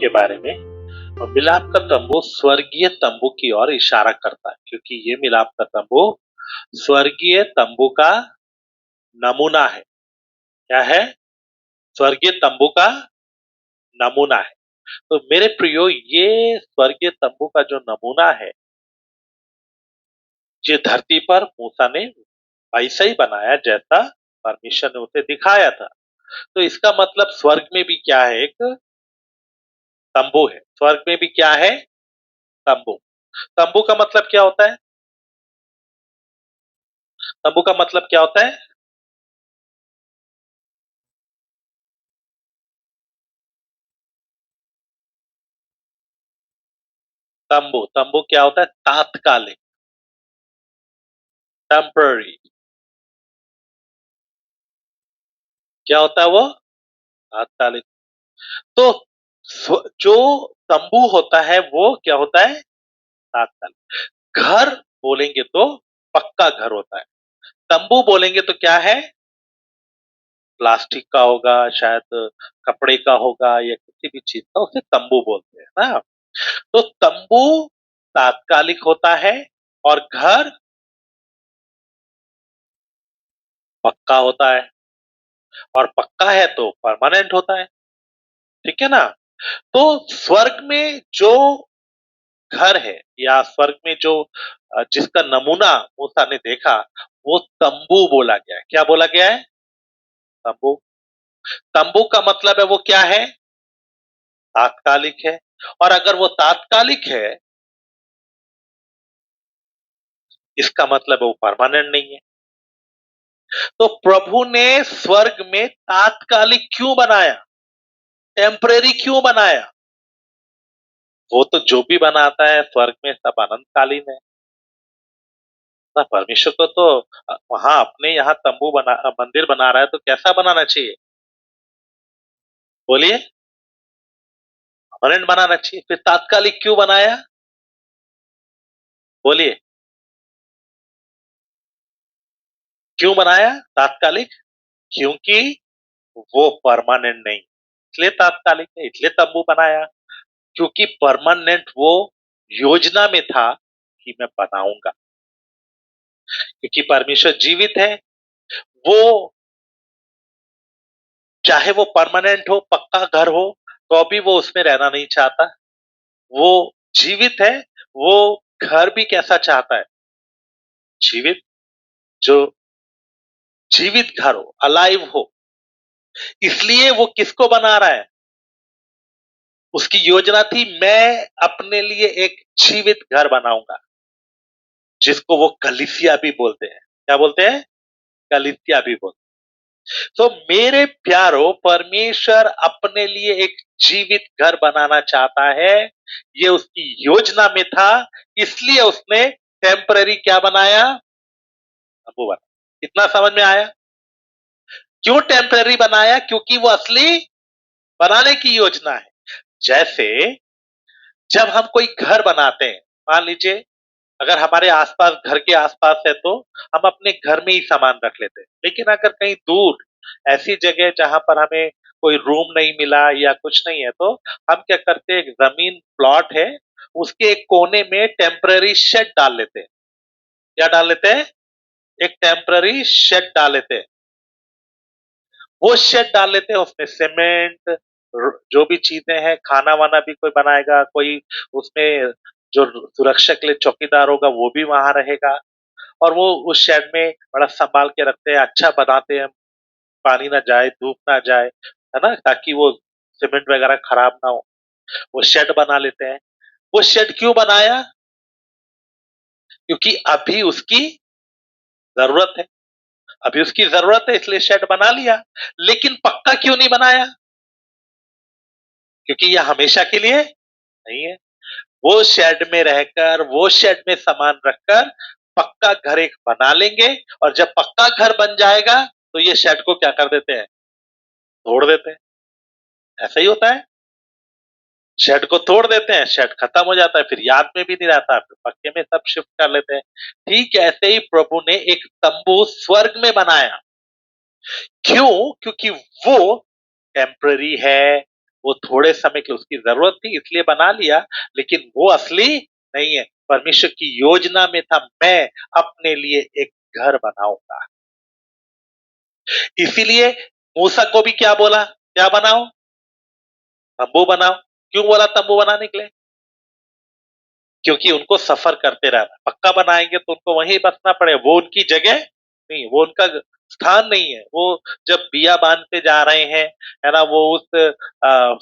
के बारे में। और मिलाप का तंबू स्वर्गीय तंबू की ओर इशारा करता है, क्योंकि ये मिलाप का तंबू स्वर्गीय तंबू का नमूना है। क्या है? स्वर्गीय तंबू का नमूना है। तो मेरे प्रियो, ये स्वर्गीय तंबू का जो नमूना है, ये धरती पर मूसा ने वैसा ही बनाया जैसा परमेश्वर ने उसे दिखाया था। तो इसका मतलब स्वर्ग में भी क्या है? एक तंबू है। स्वर्ग में भी क्या है? तंबू। तंबू का मतलब क्या होता है? तंबू का मतलब क्या होता है? तंबू। तंबू क्या होता है? तात्कालिक, टेम्पररी। क्या होता है वो? तात्कालिक। तो जो तंबू होता है वो क्या होता है? तात्कालिक। घर बोलेंगे तो पक्का घर होता है। तंबू बोलेंगे तो क्या है? प्लास्टिक का होगा, शायद कपड़े का होगा, या किसी भी चीज का, उसे तंबू बोलते हैं ना। तो तंबू तात्कालिक होता है और घर पक्का होता है। और पक्का है तो परमानेंट होता है। ठीक है ना? तो स्वर्ग में जो घर है, या स्वर्ग में जो जिसका नमूना मूसा ने देखा, वो तंबू बोला गया है। क्या बोला गया है? तंबू। तंबू का मतलब है वो क्या है? तात्कालिक है। और अगर वो तात्कालिक है, इसका मतलब है वो परमानेंट नहीं है। तो प्रभु ने स्वर्ग में तात्कालिक क्यों बनाया? टेम्परेरी क्यों बनाया? वो तो जो भी बनाता है स्वर्ग में सब अनंतकालीन है ना। परमेश्वर को तो वहां अपने यहाँ तंबू बना, मंदिर बना रहा है, तो कैसा बनाना चाहिए? बोलिए। परमानेंट बनाना चाहिए। फिर तात्कालिक क्यों बनाया? बोलिए। क्यों बनाया तात्कालिक? क्योंकि वो परमानेंट नहीं, इसलिए तात्कालिक है, इसलिए तंबू बनाया। क्योंकि परमानेंट वो योजना में था कि मैं बनाऊंगा। क्योंकि परमेश्वर जीवित है। वो चाहे वो परमानेंट हो, पक्का घर हो, तो भी वो उसमें रहना नहीं चाहता। वो जीवित है। वो घर भी कैसा चाहता है? जीवित। जो जीवित घर हो, अलाइव हो। इसलिए वो किसको बना रहा है? उसकी योजना थी, मैं अपने लिए एक जीवित घर बनाऊंगा, जिसको वो कलीसिया भी बोलते हैं। क्या बोलते हैं? कलीसिया भी बोलते हैं। तो मेरे प्यारो, परमेश्वर अपने लिए एक जीवित घर बनाना चाहता है। ये उसकी योजना में था। इसलिए उसने टेम्पररी क्या बनाया? तंबू बनाया। इतना समझ में आया? क्यों टेम्पररी बनाया? क्योंकि वो असली बनाने की योजना है। जैसे जब हम कोई घर बनाते हैं, मान लीजिए अगर हमारे आसपास, घर के आसपास है, तो हम अपने घर में ही सामान रख लेते हैं। लेकिन अगर कहीं दूर ऐसी जगह जहां पर हमें कोई रूम नहीं मिला या कुछ नहीं है, तो हम क्या करते हैं? एक जमीन प्लॉट है, उसके एक कोने में टेम्पररी शेड डाल लेते हैं। क्या डाल लेते हैं? एक टेम्पररी शेड डाल लेते हैं। वो शेड डाल लेते हैं, उसमें सीमेंट, जो भी चीजें हैं, खाना वाना भी कोई बनाएगा, कोई उसमें जो सुरक्षा के लिए चौकीदार होगा वो भी वहां रहेगा। और वो उस शेड में बड़ा संभाल के रखते हैं, अच्छा बनाते हैं, पानी ना जाए, धूप ना जाए, है ना, ताकि वो सीमेंट वगैरह खराब ना हो। वो शेड बना लेते हैं। वो शेड क्यों बनाया? क्योंकि अभी उसकी जरूरत है। अभी उसकी जरूरत है, इसलिए शेड बना लिया। लेकिन पक्का क्यों नहीं बनाया? क्योंकि यह हमेशा के लिए नहीं है। वो शेड में रहकर, वो शेड में सामान रखकर पक्का घर एक बना लेंगे। और जब पक्का घर बन जाएगा, तो ये शेड को क्या कर देते हैं? तोड़ देते हैं। ऐसा ही होता है। शेड को तोड़ देते हैं, शेड खत्म हो जाता है, फिर याद में भी नहीं रहता, फिर पक्के में सब शिफ्ट कर लेते हैं। ठीक ऐसे ही प्रभु ने एक तंबू स्वर्ग में बनाया। क्यों? क्योंकि वो टेम्पररी है, वो थोड़े समय के लिए उसकी जरूरत थी इसलिए बना लिया, लेकिन वो असली नहीं है। परमेश्वर की योजना में था मैं अपने लिए एक घर बनाऊंगा। इसीलिए मूसा को भी क्या बोला, क्या बनाओ, तंबू बनाओ। क्यों बोला तंबू बनाने के लिए? क्योंकि उनको सफर करते रहना, पक्का बनाएंगे तो उनको वहीं बसना पड़ेगा, वो उनकी जगह नहीं, वो उनका स्थान नहीं है। वो जब बिया बांधते जा रहे हैं, है ना, वो उस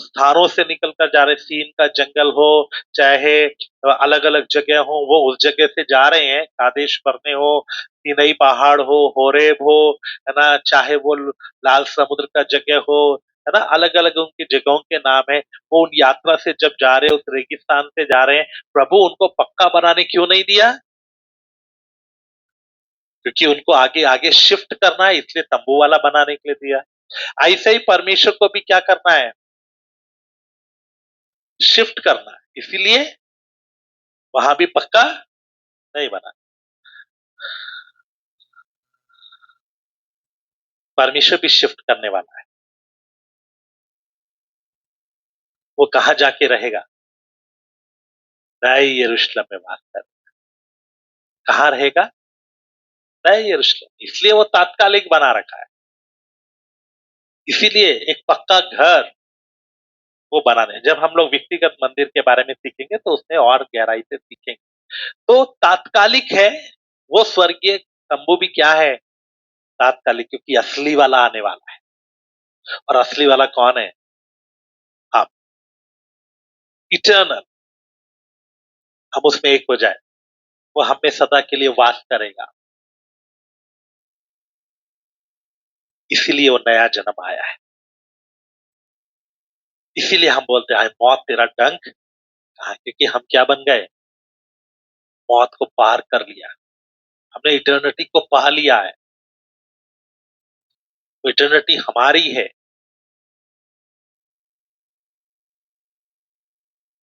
स्थानों से निकल कर जा रहे, सीन का जंगल हो चाहे अलग अलग जगह हो, वो उस जगह से जा रहे हैं, कादेश बरने हो, सीनई पहाड़ हो, होरेब हो, है ना, चाहे वो लाल समुद्र का जगह हो, है ना, अलग अलग उनकी जगहों के नाम है। वो उन यात्रा से जब जा रहे हैं, उस रेगिस्तान से जा रहे हैं, प्रभु उनको पक्का बनाने क्यों नहीं दिया? क्योंकि उनको आगे आगे शिफ्ट करना है, इसलिए तंबू वाला बनाने के लिए दिया। ऐसे ही परमेश्वर को भी क्या करना है, शिफ्ट करना है, इसीलिए वहां भी पक्का नहीं बना। परमेश्वर भी शिफ्ट करने वाला है। वो कहाँ जाके रहेगा? नए यरूशलेम में वास कर। कहाँ रहेगा? नए यरूशलेम। इसलिए वो तात्कालिक बना रखा है, इसीलिए एक पक्का घर वो बनाने। जब हम लोग व्यक्तिगत मंदिर के बारे में सीखेंगे तो उसमें और गहराई से सीखेंगे। तो तात्कालिक है, वो स्वर्गीय तंबू भी क्या है, तात्कालिक, क्योंकि असली वाला आने वाला है। और असली वाला कौन है? हम, इटर्नल। हम उसमें एक हो जाए, वो हमें सदा के लिए वास करेगा। इसीलिए वो नया जन्म आया है। इसीलिए हम बोलते हैं मौत तेरा डंक कहाँ, क्योंकि हम क्या बन गए, मौत को पार कर लिया, हमने इटर्निटी को पा लिया है। तो इटर्निटी हमारी है।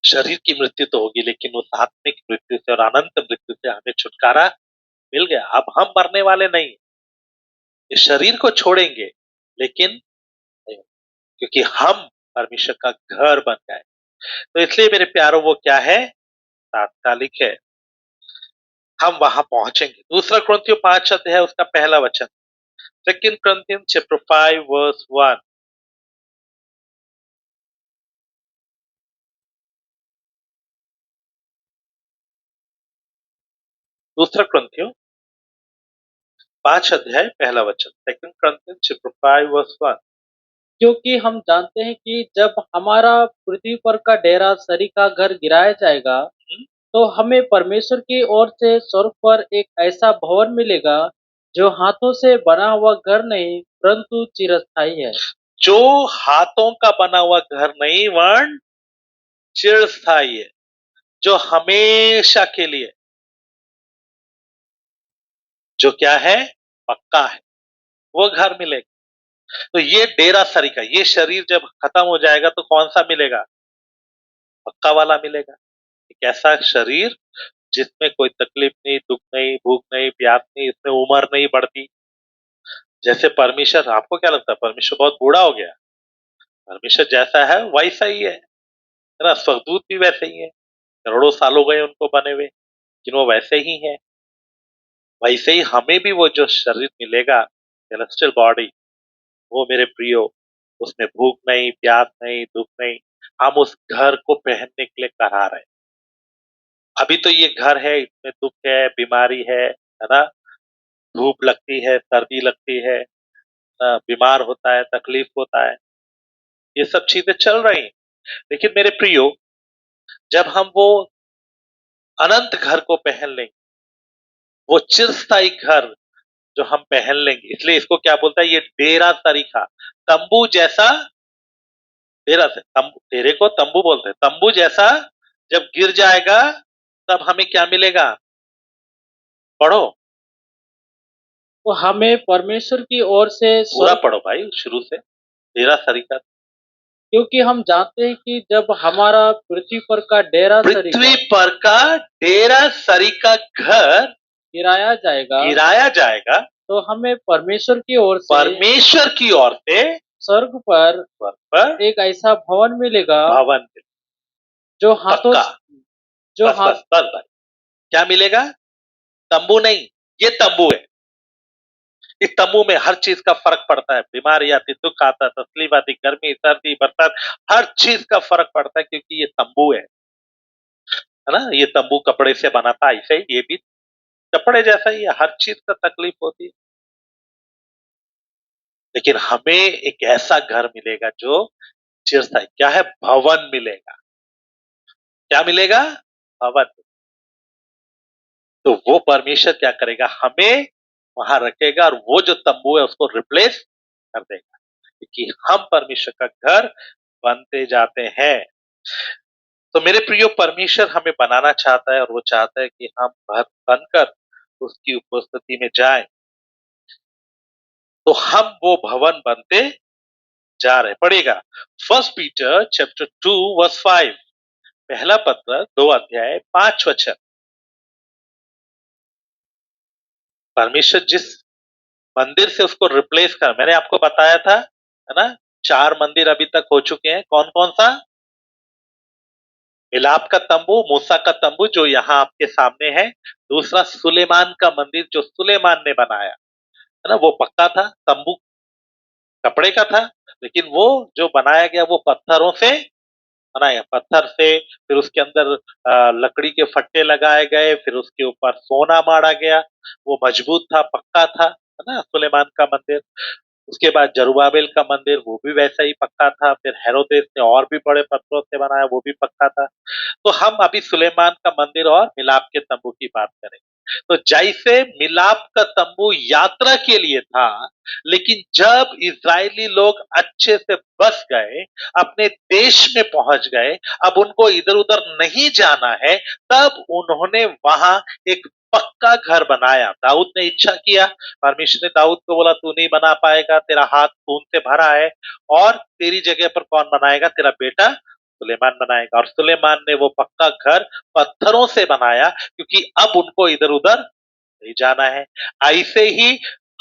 शरीर की मृत्यु तो होगी, लेकिन उस आत्मिक मृत्यु से और अनंत मृत्यु से हमें छुटकारा मिल गया। अब हम मरने वाले नहीं, इस शरीर को छोड़ेंगे, लेकिन नहीं, क्योंकि हम परमेश्वर का घर बन गए। तो इसलिए मेरे प्यारों, वो क्या है, तात्कालिक है, हम वहां पहुंचेंगे। दूसरा क्रंथियो 5 अध्याय उसका पहला वचन, सेकंड क्रंथियन चैप्टर 5 वर्स 1। दूसरा क्रंथियो 5 अध्याय पहला वचन, सेकंड क्रंथियन चैप्टर 5 वर्स 1। क्योंकि हम जानते हैं कि जब हमारा पृथ्वी पर का डेरा शरीर का घर गिराया जाएगा, तो हमें परमेश्वर की ओर से स्वर्ग पर एक ऐसा भवन मिलेगा जो हाथों से बना हुआ घर नहीं परंतु चिरस्थायी है। जो हाथों का बना हुआ घर नहीं, वर्ण चिरस्थायी है, जो हमेशा के लिए, जो क्या है, पक्का है, वो घर मिलेगा। तो ये डेरा सरी का, ये शरीर जब खत्म हो जाएगा तो कौन सा मिलेगा? पक्का वाला मिलेगा। एक ऐसा शरीर जिसमें कोई तकलीफ नहीं, दुख नहीं, भूख नहीं, प्यास नहीं, इसमें उम्र नहीं बढ़ती। जैसे परमेश्वर, आपको क्या लगता है परमेश्वर बहुत बूढ़ा हो गया? परमेश्वर जैसा है वैसा ही है ना। स्वर्गदूत भी वैसे ही है, करोड़ों साल हो गए उनको बने हुए, लेकिन वो वैसे ही है। वैसे ही हमें भी वो जो शरीर मिलेगा, सेलेस्टियल बॉडी, वो मेरे प्रियो, उसमें भूख नहीं, प्यास नहीं, दुख नहीं। हम उस घर को पहनने के लिए करा रहे हैं। अभी तो ये घर है, इसमें दुख है, बीमारी है ना, धूप लगती है, सर्दी लगती है ना, बीमार होता है, तकलीफ होता है, ये सब चीजें चल रही हैं। लेकिन मेरे प्रियो, जब हम वो अनंत घर को पहन लेंगे, वो चिरस्थायी घर जो हम पहन लेंगे, इसलिए इसको क्या बोलता है, ये डेरा तरीका, तंबू जैसा। डेरा से तंबू, डेरे को तंबू बोलते हैं। तंबू जैसा जब गिर जाएगा, तब हमें क्या मिलेगा? पढ़ो, तो हमें परमेश्वर की ओर से पूरा स्वर्ग, पढ़ो भाई शुरू से, डेरा तरीका। क्योंकि हम जानते हैं कि जब हमारा पृथ्वी पर का डेरा पृथ्वी पर का डेरा सरी का घर गिराया जाएगा, गिराया जाएगा, तो हमें परमेश्वर की ओर से परमेश्वर की ओर से स्वर्ग पर पर एक ऐसा भवन मिलेगा भवन जो हाथों पक्का। जो बस हाथ बस बस बस, क्या मिलेगा? तंबू नहीं, ये तंबू है। इस तंबू में हर चीज का फर्क पड़ता है, बीमारी आती, दुख आता, तकलीफ आती, गर्मी सर्दी बरसात, हर चीज का फर्क पड़ता है, क्योंकि ये तंबू है ना। ये तंबू कपड़े से बना था, ऐसे ही ये भी कपड़े जैसा ही है, हर चीज का तकलीफ होती है। लेकिन हमें एक ऐसा घर मिलेगा जो चिरस्थायी, क्या है? भवन मिलेगा। क्या मिलेगा? भवन। तो वो परमेश्वर क्या करेगा? हमें वहां रखेगा, और वो जो तंबू है उसको रिप्लेस कर देगा, क्योंकि हम परमेश्वर का घर बनते जाते हैं। तो मेरे प्रियो, परमेश्वर हमें बनाना चाहता है, और वो चाहता है कि हम बनकर उसकी उपस्थिति में जाएं। तो हम वो भवन बनते जा रहे। पढ़ेगा फर्स्ट पीटर चैप्टर 2 वर्स 5, पहला पत्र 2 अध्याय 5 वचन। परमेश्वर जिस मंदिर से उसको रिप्लेस कर, मैंने आपको बताया था, है ना, 4 मंदिर अभी तक हो चुके हैं। कौन कौन सा? मिलाप का तंबू, मूसा का तंबू जो यहाँ आपके सामने है। दूसरा सुलेमान का मंदिर जो सुलेमान ने बनाया, है ना, वो पक्का था। तंबू कपड़े का था, लेकिन वो जो बनाया गया वो पत्थरों से बनाया, पत्थर से। फिर उसके अंदर लकड़ी के फट्टे लगाए गए, फिर उसके ऊपर सोना मारा गया। वो मजबूत था, पक्का था, है ना, सुलेमान का मंदिर। उसके बाद जरुब्बाबिल का मंदिर, वो भी वैसा ही पक्का था। फिर हेरोदेस ने और भी बड़े पत्थरों से बनाया, वो भी पक्का था। तो हम अभी सुलेमान का मंदिर और मिलाप के तंबू की बात करें। तो जैसे मिलाप का तंबू यात्रा के लिए था, लेकिन जब इजरायली लोग अच्छे से बस गए, अपने देश में पहुंच गए, अब उनको इधर उधर नहीं जाना है, तब उन्होंने वहां एक पक्का घर बनाया। दाऊद ने इच्छा किया, परमेश्वर ने दाऊद को बोला, तू नहीं बना पाएगा, तेरा हाथ खून से भरा है, और तेरी जगह पर कौन बनाएगा? तेरा बेटा सुलेमान बनाएगा। और सुलेमान ने वो पक्का घर पत्थरों से बनाया, क्योंकि अब उनको इधर उधर नहीं जाना है। ऐसे ही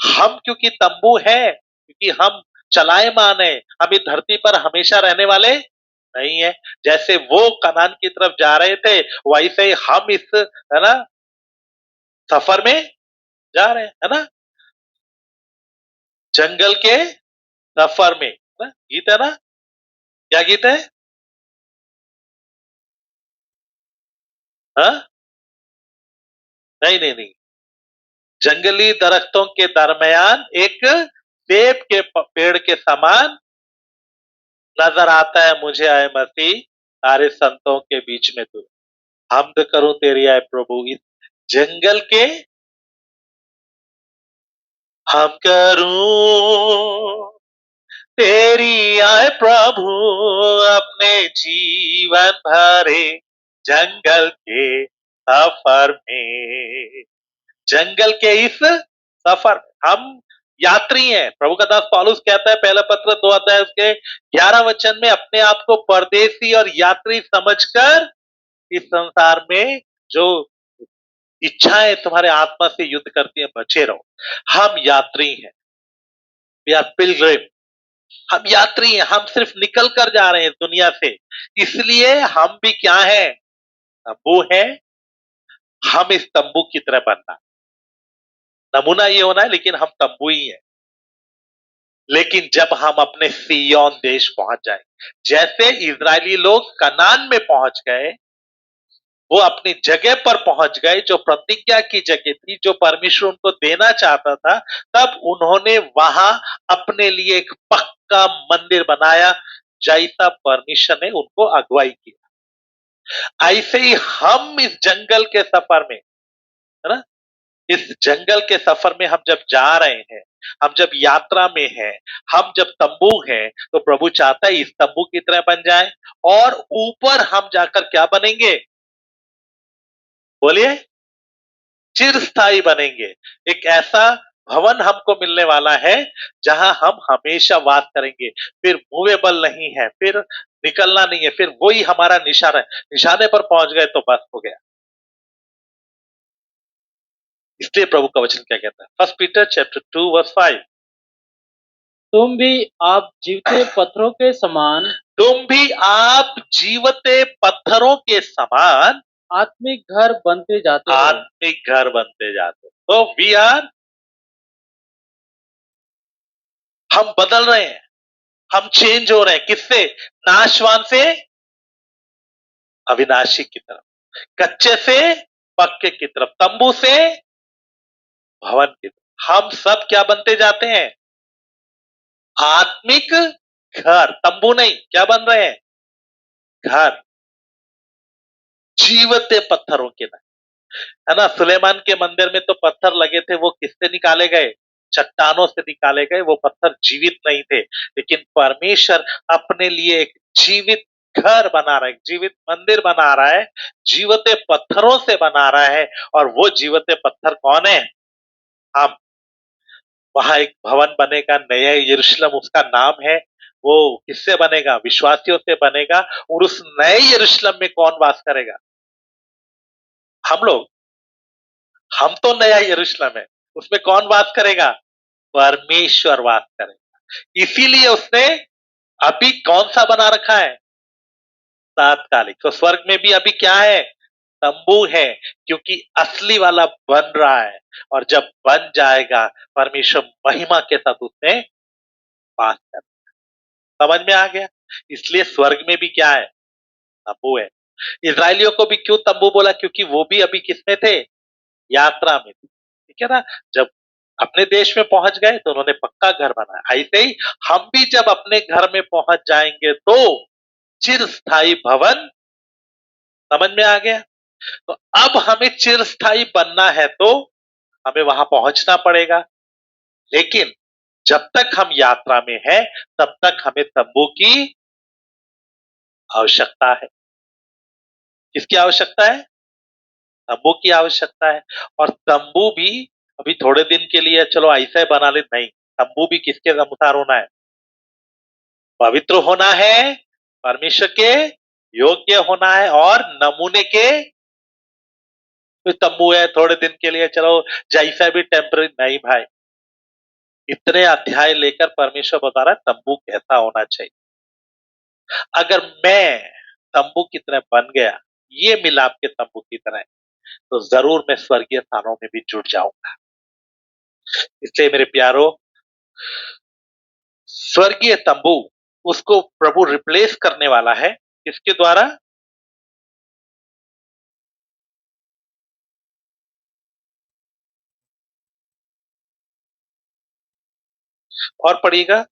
हम, क्योंकि तंबू है, क्योंकि हम चलायमान है, हम इस धरती पर हमेशा रहने वाले नहीं है। जैसे वो कनान की तरफ जा रहे थे, वैसे ही हम इस, है ना, सफर में जा रहे हैं, है ना, जंगल के सफर में, है ना, गीत है ना। क्या गीत है? हाँ, नहीं नहीं नहीं, जंगली दरख्तों के दरमियान एक सेब के पेड़ के समान नजर आता है मुझे, आए मसीह, सारे संतों के बीच में तू। हमद करूं तेरी, आए प्रभु, इस जंगल के हम करूं तेरी, आए प्रभु, अपने जीवन भरे जंगल के सफर में। जंगल के इस सफर में हम यात्री हैं। प्रभु का दास पौलुस कहता है, पहला पत्र 2 अध्याय उसके 11 वचन में, अपने आप को परदेसी और यात्री समझकर इस संसार में जो इच्छाएं तुम्हारे आत्मा से युद्ध करती हैं, बचे रहो। हम यात्री हैं, वी आर पिलग्रिम। हम यात्री हैं, हम सिर्फ निकल कर जा रहे हैं दुनिया से। इसलिए हम भी क्या है? तंबू है। हम इस तंबू की तरह बनना, नमूना ये होना है, लेकिन हम तंबू ही है। लेकिन जब हम अपने सिय्योन देश पहुंच जाए, जैसे इजरायली लोग कनान में पहुंच गए, वो अपनी जगह पर पहुंच गए, जो प्रतिज्ञा की जगह थी, जो परमेश्वर उनको देना चाहता था, तब उन्होंने वहां अपने लिए एक पक्का मंदिर बनाया, जैसा परमेश्वर ने उनको अगुवाई की। ऐसे ही हम इस जंगल के सफर में, है ना, इस जंगल के सफर में हम जब जा रहे हैं, हम जब यात्रा में हैं, हम जब तंबू हैं, तो प्रभु चाहता है इस तंबू की तरह बन जाए, और ऊपर हम जाकर क्या बनेंगे? बोलिए, चिरस्थायी बनेंगे। एक ऐसा भवन हमको मिलने वाला है, जहां हम हमेशा वास करेंगे। फिर मूवेबल नहीं है, फिर निकलना नहीं है, फिर वही हमारा निशाना है। निशाने पर पहुंच गए तो बस हो गया। इसलिए प्रभु का वचन क्या कहता है? फर्स्ट पीटर चैप्टर 2 वर्स 5, तुम भी आप जीवते पत्थरों के समान तुम भी आप जीवते पत्थरों के समान आत्मिक घर बनते जाते हो। आत्मिक घर बनते जाते हो। तो वी आर, हम बदल रहे हैं, हम चेंज हो रहे हैं। किससे? नाशवान से अविनाशी की तरफ, कच्चे से पक्के की तरफ, तंबू से भवन की तरफ। हम सब क्या बनते जाते हैं? आत्मिक घर। तंबू नहीं, क्या बन रहे हैं? घर, जीवते पत्थरों के नहीं। है ना? सुलेमान के मंदिर में तो पत्थर लगे थे, वो किससे निकाले गए? चट्टानों से निकाले गए। वो पत्थर जीवित नहीं थे, लेकिन परमेश्वर अपने लिए एक जीवित घर बना रहा है, जीवित मंदिर बना रहा है, जीवते पत्थरों से बना रहा है। और वो जीवते पत्थर कौन है? हम। वहां एक भवन बनेगा, नया यरूशलेम उसका नाम है। वो किससे बनेगा? विश्वासियों से बनेगा। और उस नए यरूशलेम में कौन वास करेगा? हम लोग। हम तो नया यरूशलेम है, उसमें कौन वास करेगा? परमेश्वर वास करेगा। इसीलिए उसने अभी कौन सा बना रखा है? तात्कालिक। तो स्वर्ग में भी अभी क्या है? तंबू है, क्योंकि असली वाला बन रहा है। और जब बन जाएगा, परमेश्वर महिमा के साथ उसमें वास कर। समझ में आ गया? इसलिए स्वर्ग में भी क्या है? तंबू है। इजरायलियों को भी क्यों तंबू बोला? क्योंकि वो भी अभी किसमें थे? यात्रा में थे। ठीक है ना? जब अपने देश में पहुंच गए तो उन्होंने पक्का घर बनाया। ऐसे ही हम भी जब अपने घर में पहुंच जाएंगे तो चिरस्थायी भवन। समझ में आ गया? तो अब हमें चिरस्थायी बनना है तो हमें वहां पहुंचना पड़ेगा। लेकिन जब तक हम यात्रा में हैं, तब तक हमें तंबू की आवश्यकता है। किसकी आवश्यकता है? तंबू की आवश्यकता है। और तंबू भी अभी थोड़े दिन के लिए चलो ऐसा ही बना ले, नहीं। तंबू भी किसके अनुसार होना है? पवित्र होना है, परमेश्वर के योग्य होना है, और नमूने के। कोई तंबू है थोड़े दिन के लिए, चलो जैसा भी टेम्पररी, नहीं भाई। इतने अध्याय लेकर परमेश्वर बता रहा है तंबू कैसा होना चाहिए। अगर मैं तंबू की तरह बन गया, ये मिलाप के तंबू की तरह, तो जरूर मैं स्वर्गीय स्थानों में भी जुड़ जाऊंगा। इसलिए मेरे प्यारो, स्वर्गीय तंबू, उसको प्रभु रिप्लेस करने वाला है। किसके द्वारा? और पढ़िएगा।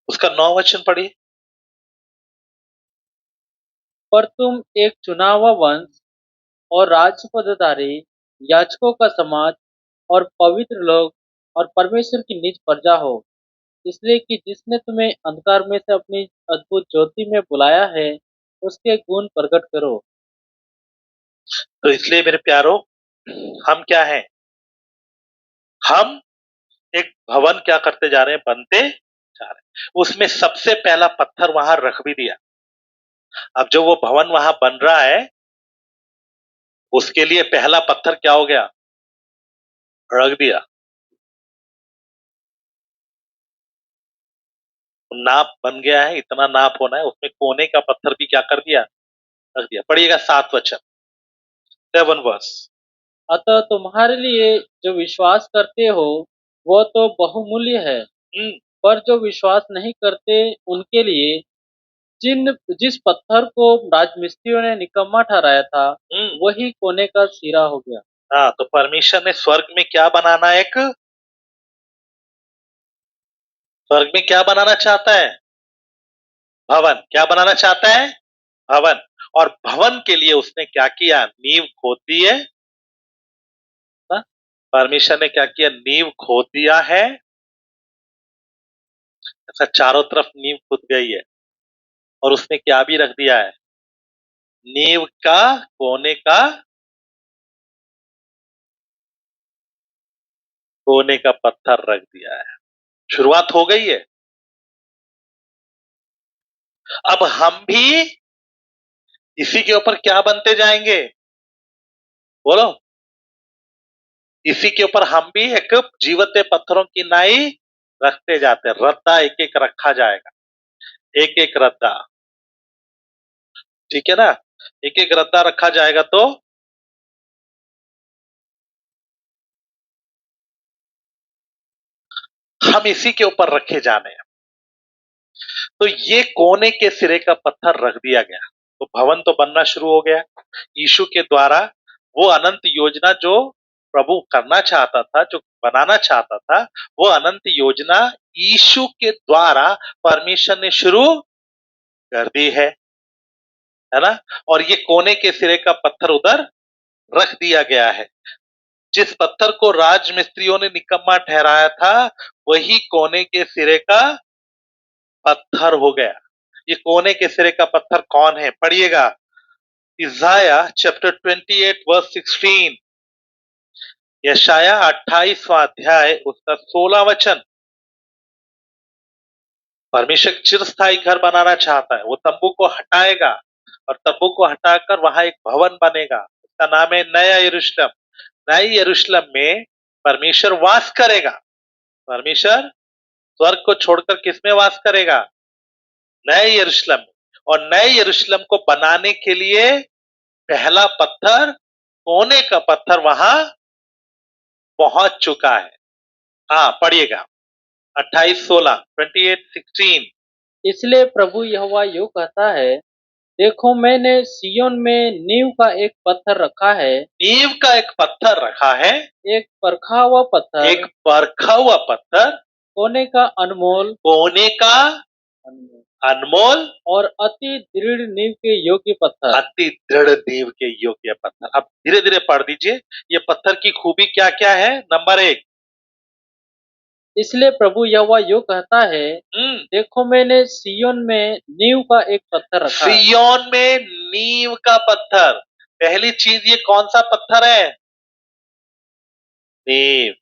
उसका 9 वचन पढ़िए। पर तुम एक चुना हुआ वंश और राजपदधारी, याजकों का समाज और पवित्र लोग और परमेश्वर की निज प्रजा हो, इसलिए कि जिसने तुम्हें अंधकार में से अपनी अद्भुत ज्योति में बुलाया है, उसके गुण प्रकट करो। तो इसलिए मेरे प्यारो, हम क्या हैं? हम एक भवन क्या करते जा रहे हैं? बनते जा रहे हैं। उसमें सबसे पहला पत्थर वहां रख भी दिया। अब जो वो भवन वहां बन रहा है, उसके लिए पहला पत्थर क्या हो गया? रख दिया। नाप बन गया है, इतना नाप होना है, उसमें कोने का पत्थर भी क्या कर दिया? रख दिया। पढ़िएगा 7 वचन, 7 वर्स। अतः तुम्हारे लिए जो विश्वास करते हो, वो तो बहुमूल्य है। हम्म। पर जो विश्वास नहीं करते, उनके लिए जिन जिस पत्थर को राजमिस्त्रियों ने निकम्मा ठहराया था, हम्म। वही कोने का सिरा हो गया। हाँ, तो परमेश्वर ने स्वर्ग में क्या बनाना है? एक स्वर्ग में क्या बनाना चाहता है? भवन। क्या बनाना चाहता है? भवन। और भवन के लिए उसने क्या किया? नींव खोद दी है ना? परमेश्वर ने क्या किया? नींव खोद दिया है। ऐसा चारों तरफ नींव खुद गई है। और उसने क्या भी रख दिया है? नींव का कोने का पत्थर रख दिया है। शुरुआत हो गई है। अब हम भी इसी के ऊपर क्या बनते जाएंगे? बोलो। इसी के ऊपर हम भी एक जीवते पत्थरों की नाई रखते जाते हैं। रद्दा एक एक रखा जाएगा, एक एक रद्दा। ठीक है ना? एक एक रद्दा रखा जाएगा तो हम इसी के ऊपर रखे जाने हैं। तो ये कोने के सिरे का पत्थर रख दिया गया, तो भवन तो बनना शुरू हो गया यीशु के द्वारा। वो अनंत योजना जो प्रभु करना चाहता था, जो बनाना चाहता था, वो अनंत योजना यीशु के द्वारा परमेश्वर ने शुरू कर दी है ना? और ये कोने के सिरे का पत्थर उधर रख दिया गया है। जिस पत्थर को राजमिस्त्रियों ने निकम्मा ठहराया था, वही कोने के सिरे का पत्थर हो गया। ये कोने के सिरे का पत्थर कौन है? पढ़िएगा, इज़ाया चैप्टर 28 वर्स 16, यशाया 28वां अध्याय उसका 16 वचन। परमेश्वर चिरस्थायी घर बनाना चाहता है। वो तंबू को हटाएगा और तंबू को हटाकर वहां एक भवन बनेगा, उसका नाम है नया यरूशलेम। नए यरूशलेम में परमेश्वर वास करेगा। परमेश्वर स्वर्ग को छोड़कर किसमें वास करेगा? नए यरूशलेम में। और नए यरूशलेम को बनाने के लिए पहला पत्थर, सोने का पत्थर वहां पहुंच चुका है। हाँ, पढ़िएगा 28:16, 28:16। इसलिए प्रभु यहोवा यूं कहता है, देखो मैंने सिय्योन में नींव का एक पत्थर रखा है, नींव का एक पत्थर रखा है, एक परखा हुआ पत्थर, एक परखा हुआ पत्थर, कोने का अनमोल कोने का अनमोल और अति दृढ़ नींव के योग्य पत्थर। अति दृढ़ नींव के योग्य पत्थर। अब धीरे धीरे पढ़ दीजिए, ये पत्थर की खूबी क्या क्या है। नंबर 1, इसलिए प्रभु यहोवा यूं कहता है, देखो मैंने सिय्योन में नींव का एक पत्थर रखा है। सिय्योन में नींव का पत्थर। पहली चीज, ये कौन सा पत्थर है? नींव।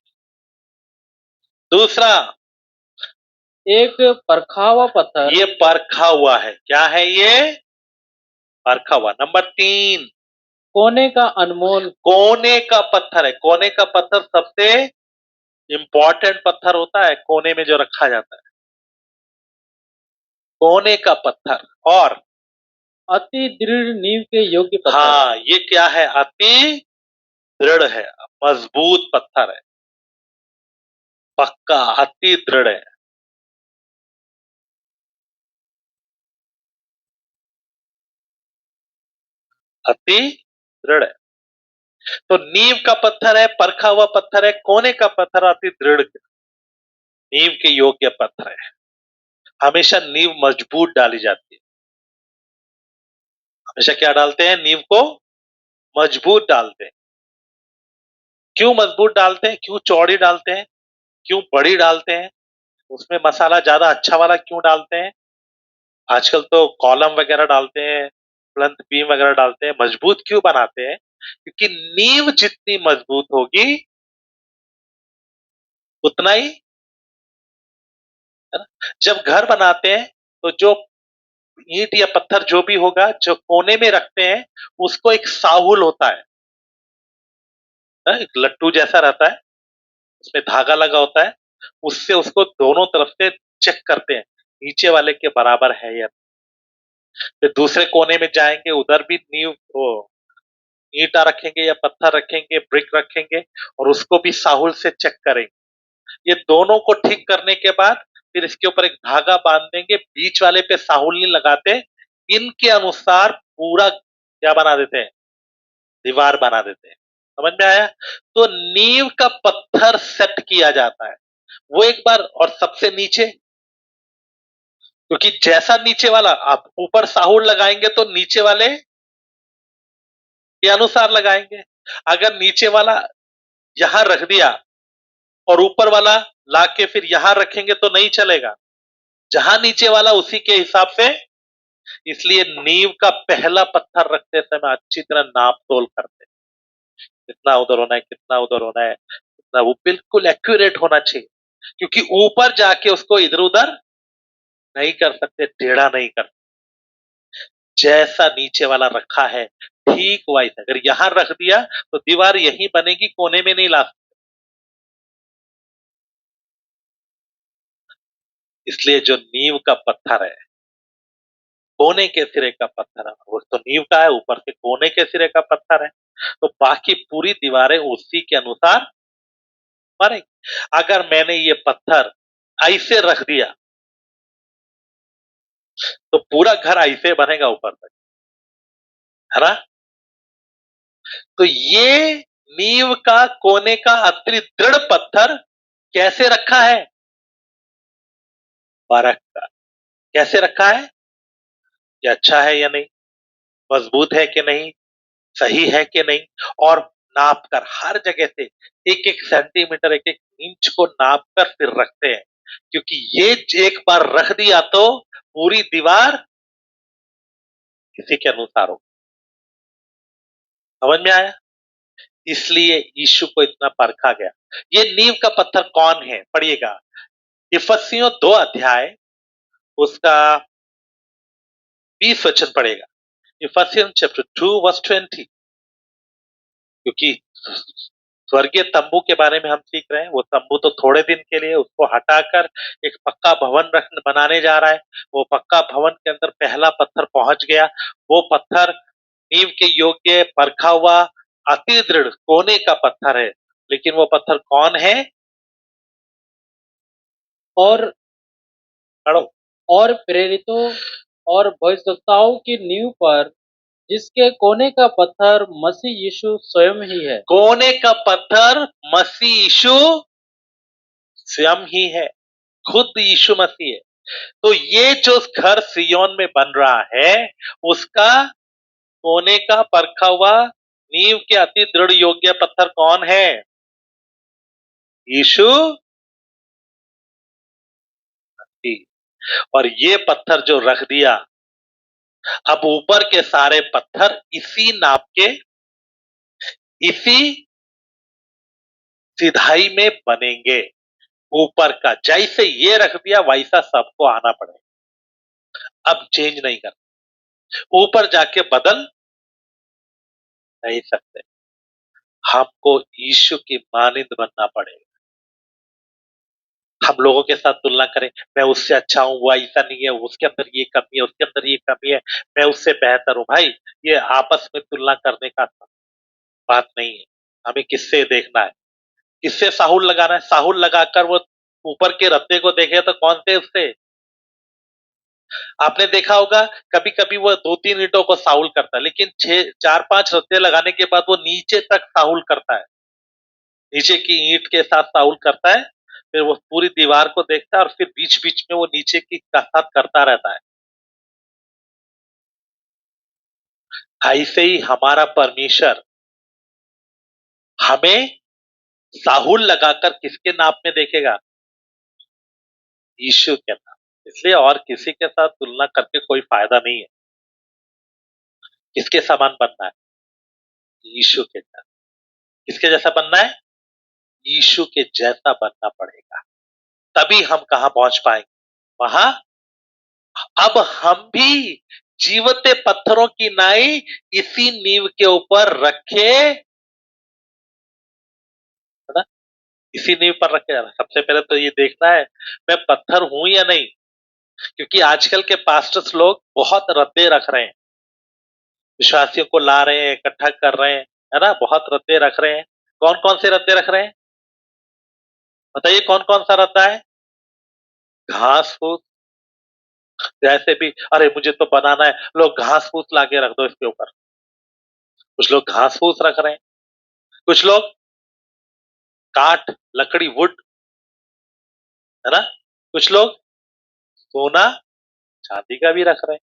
दूसरा, एक परखा हुआ पत्थर, ये परखा हुआ है। क्या है ये? परखा हुआ। नंबर 3, कोने का अनमोल, कोने का पत्थर है। कोने का पत्थर सबसे इंपॉर्टेंट पत्थर होता है, कोने में जो रखा जाता है, कोने का पत्थर। और अति दृढ़ नींव के योग्य पत्थर। हाँ, ये क्या है? अति दृढ़ है, मजबूत पत्थर है, पक्का, अति दृढ़ है। अति दृढ़ है। तो नींव का पत्थर है, परखा हुआ पत्थर है, कोने का पत्थर, अति दृढ़ नींव के योग्य पत्थर है। हमेशा नींव मजबूत डाली जाती है। हमेशा क्या डालते हैं? नींव को मजबूत डालते हैं। क्यों मजबूत डालते हैं? क्यों चौड़ी डालते हैं? क्यों बड़ी डालते हैं? उसमें मसाला ज्यादा अच्छा वाला क्यों डालते हैं? आजकल तो कॉलम वगैरह डालते हैं, प्लंथ बीम वगैरह डालते हैं। मजबूत क्यों बनाते हैं? क्योंकि नींव जितनी मजबूत होगी उतना ही, है ना? जब घर बनाते हैं तो जो ईंट या पत्थर जो भी होगा, जो कोने में रखते हैं, उसको एक साहुल होता है, एक लट्टू जैसा रहता है, उसमें धागा लगा होता है, उससे उसको दोनों तरफ से चेक करते हैं नीचे वाले के बराबर है या। फिर दूसरे कोने में जाएंगे, उधर भी नींव वो ईंटा रखेंगे या पत्थर रखेंगे, ब्रिक रखेंगे, और उसको भी साहुल से चेक करेंगे। ये दोनों को ठीक करने के बाद फिर इसके ऊपर एक धागा बांध देंगे। बीच वाले पे साहुल नहीं लगाते, इनके अनुसार पूरा क्या बना देते हैं? दीवार बना देते हैं। समझ में आया? तो नींव का पत्थर सेट किया जाता है वो एक बार, और सबसे नीचे, क्योंकि जैसा नीचे वाला आप ऊपर साहुल लगाएंगे तो नीचे वाले के अनुसार लगाएंगे। अगर नीचे वाला यहां रख दिया और ऊपर वाला लाके फिर यहां रखेंगे तो नहीं चलेगा। जहां नीचे वाला उसी के हिसाब से इसलिए नींव का पहला पत्थर रखते समय अच्छी तरह नाप तोल करते, कितना उधर होना है, कितना उधर होना है, कितना, वो बिल्कुल एक्यूरेट होना चाहिए, क्योंकि ऊपर जाके उसको इधर उधर नहीं कर सकते, टेढ़ा नहीं कर सकते। जैसा नीचे वाला रखा है ठीक वैसा, अगर यहां रख दिया तो दीवार यहीं बनेगी, कोने में नहीं ला सकते। इसलिए जो नींव का पत्थर है, कोने के सिरे का पत्थर है, वो तो नींव का है, ऊपर से कोने के सिरे का पत्थर है, तो बाकी पूरी दीवारें उसी के अनुसार बनेगी। अगर मैंने ये पत्थर ऐसे रख दिया तो पूरा घर ऐसे बनेगा ऊपर तक, है ना। तो ये नींव का कोने का अति दृढ़ पत्थर कैसे रखा है, परख का। कैसे रखा है, ये अच्छा है या नहीं, मजबूत है कि नहीं, सही है कि नहीं, और नाप कर हर जगह से एक एक सेंटीमीटर, एक एक इंच को नाप कर फिर रखते हैं, क्योंकि ये एक बार रख दिया तो पूरी दीवार इसी के अनुसार हो। समझ में आया। इसलिए यीशु को इतना परखा गया। ये नींव का पत्थर कौन है, पढ़िएगा, इफिसियों 2 अध्याय उसका 20 वचन पढ़ेगा। Ephesian chapter 2 verse 20। क्योंकि स्वर्गीय तंबू के बारे में हम सीख रहे हैं, वो तंबू तो थोड़े दिन के लिए, उसको हटाकर एक पक्का भवन बनाने जा रहा है। वो पक्का भवन के अंदर पहला पत्थर पहुंच गया। वो पत्थर नींव के योग्य परखा हुआ अति दृढ़ कोने का पत्थर है। लेकिन वो पत्थर कौन है, और पढ़ो। और प्रेरितों और भविष्यवक्ताओं की नींव पर, जिसके कोने का पत्थर मसीह यीशु स्वयं ही है। कोने का पत्थर मसीह यीशु स्वयं ही है, खुद यीशु मसीह है। तो ये जो घर सियोन में बन रहा है, उसका कोने का परखा हुआ नींव के अति दृढ़ योग्य पत्थर कौन है, यीशु मसीह। और ये पत्थर जो रख दिया, अब ऊपर के सारे पत्थर इसी नाप के, इसी सिधाई में बनेंगे। ऊपर का जैसे ये रख दिया वैसा सबको आना पड़ेगा, अब चेंज नहीं कर, ऊपर जाके बदल नहीं सकते। हमको यीशु की मानिंद बनना पड़ेगा। हम लोगों के साथ तुलना करें, मैं उससे अच्छा हूं, वो ऐसा नहीं है, उसके अंदर ये कमी है, उसके अंदर ये कमी है, मैं उससे बेहतर हूं। भाई, ये आपस में तुलना करने का बात नहीं है। हमें किससे देखना है, किससे साहुल लगाना है। साहुल लगाकर वो ऊपर के रत्ते को देखे तो कौन से उससे, आपने देखा होगा कभी कभी वो 2-3 ईंटों को साहुल करता है, लेकिन 4-5 रत्ते लगाने के बाद वो नीचे तक साहुल करता है, नीचे की ईंट के साथ साहुल करता है, फिर वो पूरी दीवार को देखता है और फिर बीच बीच में वो नीचे की कसरत करता रहता है। ऐसे ही हमारा परमेश्वर हमें साहुल लगाकर किसके नाप में देखेगा, यीशु के नाप। इसलिए और किसी के साथ तुलना करके कोई फायदा नहीं है। किसके समान बनना है, यीशु के साथ। किसके जैसा बनना है, यीशु के जैसा बनना पड़ेगा, तभी हम कहां पहुंच पाएंगे, वहां। अब हम भी जीवते पत्थरों की नाई इसी नींव के ऊपर रखे, है ना, इसी नींव पर रखे। सबसे पहले तो ये देखना है मैं पत्थर हूं या नहीं, क्योंकि आजकल के पास्टर्स लोग बहुत रद्दे रख रहे हैं, विश्वासियों को ला रहे हैं, इकट्ठा कर रहे हैं, है ना, बहुत रद्दे रख रहे हैं। कौन कौन से रद्दे रख रहे हैं, बताइए कौन कौन सा रद्दा है। घास फूस, जैसे भी, अरे मुझे तो बनाना है, लोग घास फूस लाके रख दो इसके ऊपर। कुछ लोग घास फूस रख रहे हैं, कुछ लोग काठ, लकड़ी, वुड, है ना, कुछ लोग सोना चांदी का भी रख रहे हैं,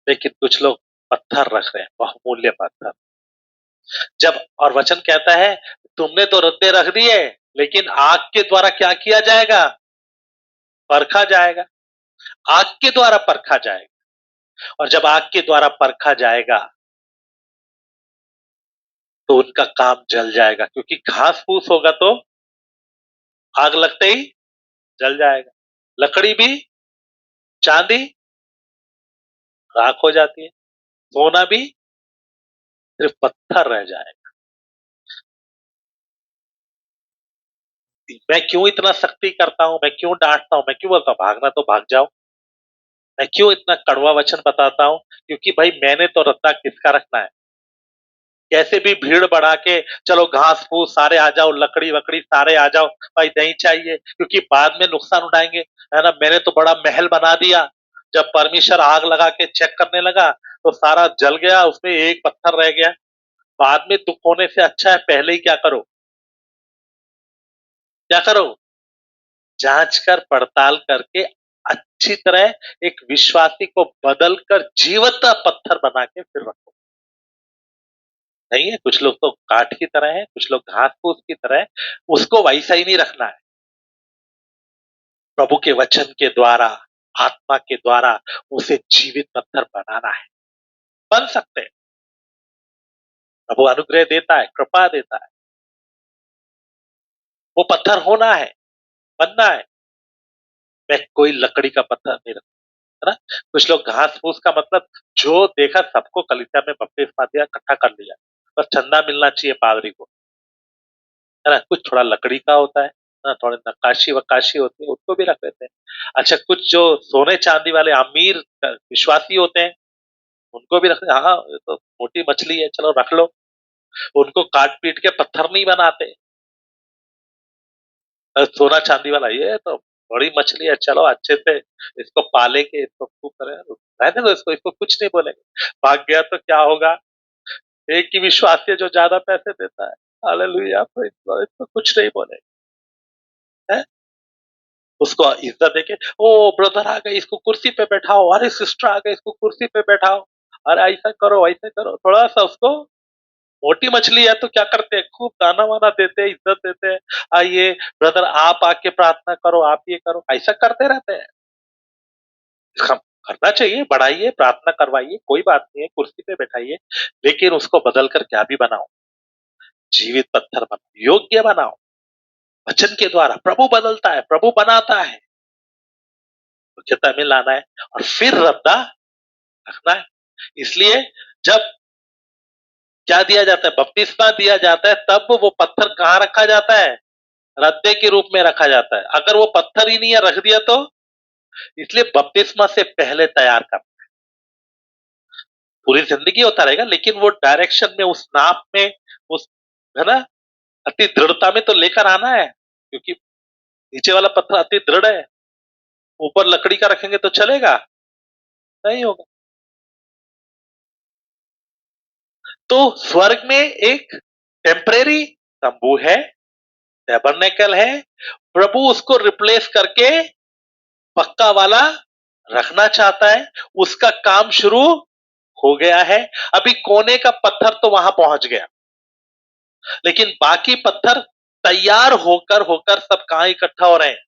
लेकिन कुछ लोग पत्थर रख रहे हैं, बहुमूल्य पत्थर। जब, और वचन कहता है तुमने तो रत्ते रख दिए, लेकिन आग के द्वारा क्या किया जाएगा, परखा जाएगा, आग के द्वारा परखा जाएगा। और जब आग के द्वारा परखा जाएगा तो उनका काम जल जाएगा, क्योंकि घास फूस होगा तो आग लगते ही जल जाएगा। लकड़ी भी, चांदी राख हो जाती है, सोना भी सिर्फ पत्थर रह जाएगा। मैं क्यों इतना सख्ती करता हूं, मैं क्यों डांटता हूं, मैं क्यों बोलता हूं भागना तो भाग जाओ, मैं क्यों इतना कड़वा वचन बताता हूं? क्योंकि भाई मैंने तो रत्ता किसका रखना है। कैसे भी भीड़ बढ़ा के चलो घास फूस सारे आ जाओ, लकड़ी वकड़ी सारे आ जाओ, भाई नहीं चाहिए, क्योंकि बाद में नुकसान उठाएंगे, है ना। मैंने तो बड़ा महल बना दिया, जब परमेश्वर आग लगा के चेक करने लगा तो सारा जल गया, उसमें एक पत्थर रह गया। बाद में दुख होने से अच्छा है पहले ही क्या करो, क्या करो, जांच कर पड़ताल करके अच्छी तरह एक विश्वासी को बदल कर जीवंत पत्थर बना के फिर रखो। नहीं है, कुछ लोग तो काठ की तरह है, कुछ लोग घास फूस की तरह है, उसको वैसा ही नहीं रखना है। प्रभु के वचन के द्वारा, आत्मा के द्वारा उसे जीवित पत्थर बनाना है। बन सकते हैं, प्रभु अनुग्रह देता है, कृपा देता है। वो पत्थर होना है, बनना है। मैं कोई लकड़ी का पत्थर नहीं रखता, है ना। कुछ लोग घास फूस का मतलब जो देखा सबको कलीसिया में बपतिस्मा दिया, इकट्ठा कर लिया, बस चंदा मिलना चाहिए पादरी को, है ना। कुछ थोड़ा लकड़ी का होता है ना, थोड़े नक्काशी वक्काशी होती है, उसको भी रख लेते हैं। अच्छा, कुछ जो सोने चांदी वाले अमीर विश्वासी होते हैं उनको भी रखते हैं। हाँ, ये तो मोटी मछली है, चलो रख लो। उनको काट पीट के पत्थर नहीं बनाते। सोना चांदी वाला ये तो बड़ी मछली है, चलो अच्छे से इसको पालेंगे, इसको खूब करें, रहने दो इसको, इसको कुछ नहीं बोलेंगे। भाग गया तो क्या होगा, एक ही विश्वासी है जो ज्यादा पैसे देता है, हालेलुया, तो इसको कुछ नहीं बोलेंगे, है। उसको इज्जत देके, ओ ब्रदर आ गए इसको कुर्सी पे बैठाओ, अरे सिस्टर आ गए इसको कुर्सी पे बैठाओ, अरे ऐसा करो ऐसा करो, थोड़ा सा उसको, मोटी मछली है तो क्या करते हैं, खूब दाना वाना देते हैं, इज्जत देते हैं। आइए ब्रदर आप आके प्रार्थना करो, आप ये करो, ऐसा करते रहते हैं। हम करना चाहिए, बढ़ाइए, प्रार्थना करवाइए, कोई बात नहीं है, कुर्सी पे बैठाइए, लेकिन उसको बदल कर क्या भी बनाओ, जीवित पत्थर बनाओ, योग्य बनाओ। वचन के द्वारा प्रभु बदलता है, प्रभु बनाता है, योग्यता में लाना है और फिर रद्दा रखना है। इसलिए जब क्या दिया जाता है, बपतिस्मा दिया जाता है, तब वो पत्थर कहाँ रखा जाता है, रद्दे के रूप में रखा जाता है। अगर वो पत्थर ही नहीं है रख दिया तो, इसलिए बपतिस्मा से पहले तैयार कर, पूरी जिंदगी होता रहेगा, लेकिन वो डायरेक्शन में, उस नाप में, उस, है ना, अति दृढ़ता में तो लेकर आना है, क्योंकि नीचे वाला पत्थर अति दृढ़ है, ऊपर लकड़ी का रखेंगे तो चलेगा नहीं होगा। तो स्वर्ग में एक टेम्परेरी तंबू है, टैबरनेकल है, प्रभु उसको रिप्लेस करके पक्का वाला रखना चाहता है। उसका काम शुरू हो गया है, अभी कोने का पत्थर तो वहां पहुंच गया, लेकिन बाकी पत्थर तैयार होकर होकर सब कहां इकट्ठा हो रहे हैं,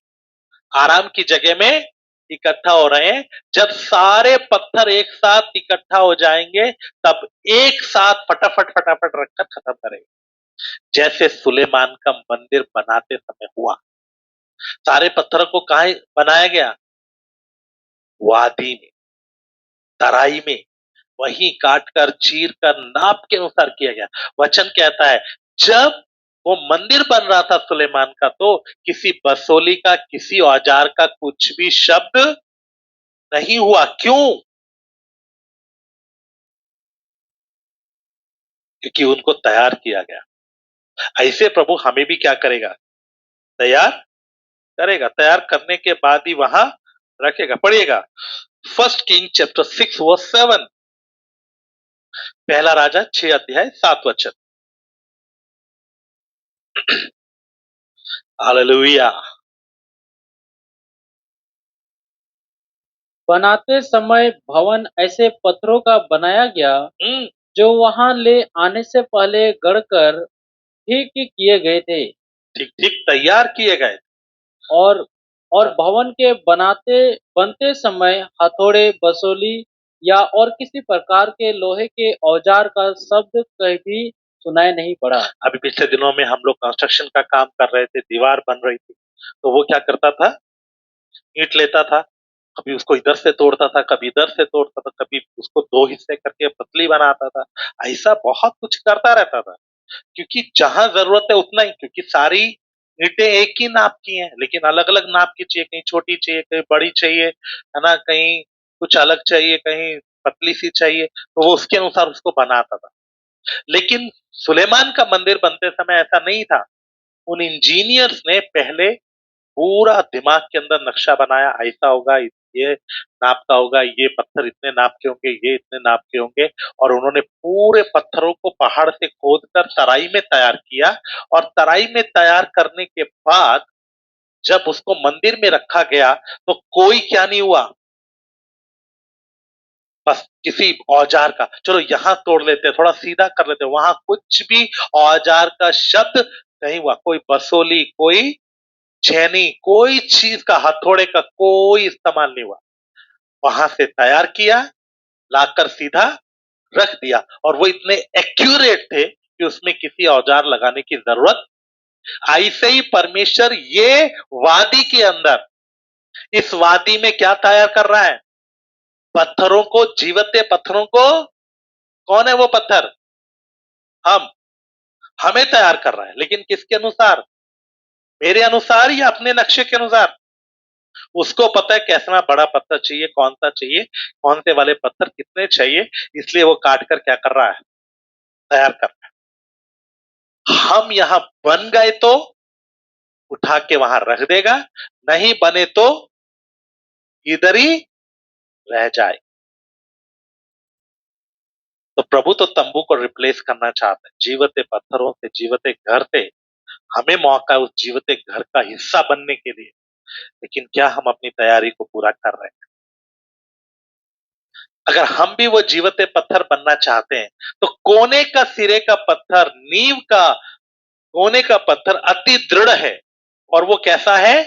आराम की जगह में इकट्ठा हो रहे हैं। जब सारे पत्थर एक साथ इकट्ठा हो जाएंगे तब एक साथ फटाफट फटाफट रखकर खत्म करेंगे, जैसे सुलेमान का मंदिर बनाते समय हुआ। सारे पत्थरों को कहां बनाया गया, वादी में, तराई में, वहीं काट कर चीर कर नाप के अनुसार किया गया। वचन कहता है जब वो मंदिर बन रहा था सुलेमान का, तो किसी बसोली का, किसी औजार का कुछ भी शब्द नहीं हुआ। क्यों? क्योंकि उनको तैयार किया गया। ऐसे प्रभु हमें भी क्या करेगा, तैयार करेगा, तैयार करने के बाद ही वहां रखेगा। पढ़िएगा, फर्स्ट किंग चैप्टर 6 वर्स 7, पहला राजा 6 अध्याय 7 वचन। हालेलुया। बनाते समय भवन ऐसे पत्थरों का बनाया गया हम्म, जो वहां ले आने से पहले गढ़कर ठीक ही किए गए थे। ठीक ठीक तैयार किए गए। और भवन के बनते समय हथौड़े, बसोली या और किसी प्रकार के लोहे के औजार का शब्द कभी सुनाई नहीं पड़ा। अभी पिछले दिनों में हम लोग कंस्ट्रक्शन का काम कर रहे थे, दीवार बन रही थी, तो वो क्या करता था, ईंट लेता था, कभी उसको इधर से तोड़ता था, कभी इधर से तोड़ता था, कभी उसको दो हिस्से करके पतली बनाता था। ऐसा बहुत कुछ करता रहता था, क्योंकि जहां जरूरत है उतना ही, क्योंकि सारी ईंटें एक ही नाप की हैं, लेकिन अलग अलग नाप की चाहिए, कहीं छोटी चाहिए, कहीं बड़ी चाहिए, है ना, कहीं कुछ अलग चाहिए, कहीं पतली सी चाहिए, तो वो उसके अनुसार उसको बनाता था। लेकिन सुलेमान का मंदिर बनते समय ऐसा नहीं था। उन इंजीनियर्स ने पहले पूरा दिमाग के अंदर नक्शा बनाया, ऐसा होगा, ये नाप का होगा, ये पत्थर इतने नाप के होंगे, ये इतने नाप के होंगे, और उन्होंने पूरे पत्थरों को पहाड़ से खोदकर तराई में तैयार किया। और तराई में तैयार करने के बाद जब उसको मंदिर में रखा गया, तो कोई क्या नहीं हुआ, बस किसी औजार का, चलो यहां तोड़ लेते, थोड़ा सीधा कर लेते, वहां कुछ भी औजार का शब्द नहीं हुआ, कोई बसोली, कोई छेनी, कोई चीज का, हथौड़े का कोई इस्तेमाल नहीं हुआ। वहां से तैयार किया, लाकर सीधा रख दिया, और वो इतने एक्यूरेट थे कि उसमें किसी औजार लगाने की जरूरत। ऐसे ही परमेश्वर ये वादी के अंदर, इस वादी में क्या तैयार कर रहा है, पत्थरों को, जीवते पत्थरों को। कौन है वो पत्थर, हम, हमें तैयार कर रहा है, लेकिन किसके अनुसार, मेरे अनुसार या अपने नक्शे के अनुसार। उसको पता है कैसा बड़ा पत्थर चाहिए, कौन सा चाहिए, कौन से वाले पत्थर कितने चाहिए, इसलिए वो काट कर क्या कर रहा है, तैयार कर रहा है। हम यहां बन गए तो उठा के वहां रख देगा, नहीं बने तो इधर ही रह जाए। तो प्रभु तो तंबू को रिप्लेस करना चाहते हैं जीवते पत्थरों से, जीवते घर से। हमें मौका है उस जीवते घर का हिस्सा बनने के लिए, लेकिन क्या हम अपनी तैयारी को पूरा कर रहे हैं। अगर हम भी वो जीवते पत्थर बनना चाहते हैं, तो कोने का सिरे का पत्थर, नींव का कोने का पत्थर अति दृढ़ है, और वो कैसा है,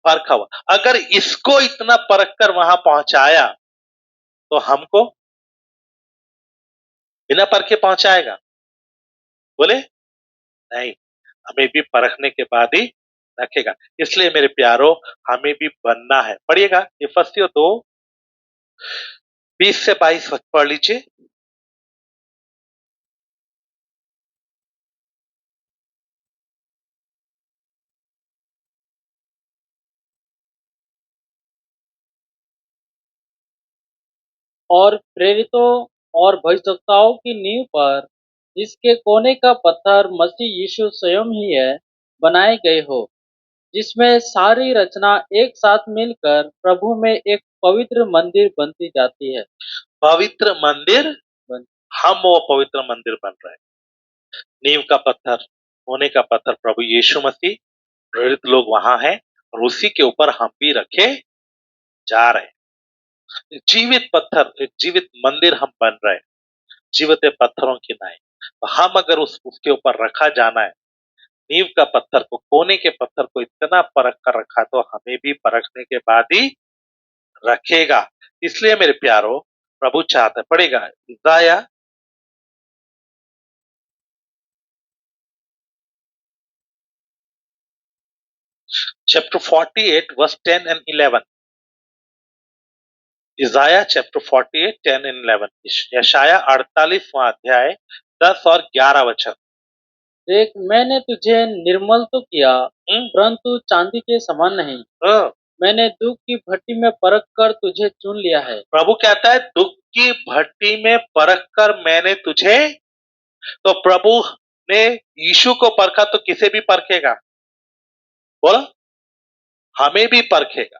परखा हुआ। अगर इसको इतना परख कर वहां पहुंचाया, तो हमको बिना परखे पहुंचाएगा, बोले नहीं, हमें भी परखने के बाद ही रखेगा। इसलिए मेरे प्यारो, हमें भी बनना है। पढ़िएगा इफिसियों 2 20 से 22 पढ़ लीजिए। और प्रेरितों और भविष्यवक्ताओं की नींव पर, जिसके कोने का पत्थर मसीह यीशु स्वयं ही है, बनाए गए हो, जिसमें सारी रचना एक साथ मिलकर प्रभु में एक पवित्र मंदिर बनती जाती है। पवित्र मंदिर, बन, हम वो पवित्र मंदिर बन रहे हैं। नींव का पत्थर, होने का पत्थर प्रभु यीशु मसीह, प्रेरित लोग वहां हैं, और उसी के ऊपर हम भी रखे जा रहे हैं। जीवित पत्थर, एक जीवित मंदिर हम बन रहे हैं, जीवित पत्थरों की नाई। तो हम अगर उसके ऊपर रखा जाना है, नींव का पत्थर को, कोने के पत्थर को इतना परख कर रखा, तो हमें भी परखने के बाद ही रखेगा। इसलिए मेरे प्यारो, प्रभु चाहते, पड़ेगा Isaiah chapter 48 verse 10 and 11। Isaiah chapter 48 10 and 11। यशाया 48वां अध्याय 10 और 11 वचन। देख, मैंने तुझे निर्मल तो किया, हम्म, परंतु चांदी के समान नहीं। हाँ। मैंने दुख की भट्टी में परख कर तुझे चुन लिया है। प्रभु कहता है दुख की भट्टी में परख कर मैंने तुझे। तो प्रभु ने यीशु को परखा, तो किसे भी परखेगा, बोलो, हमें भी परखेगा।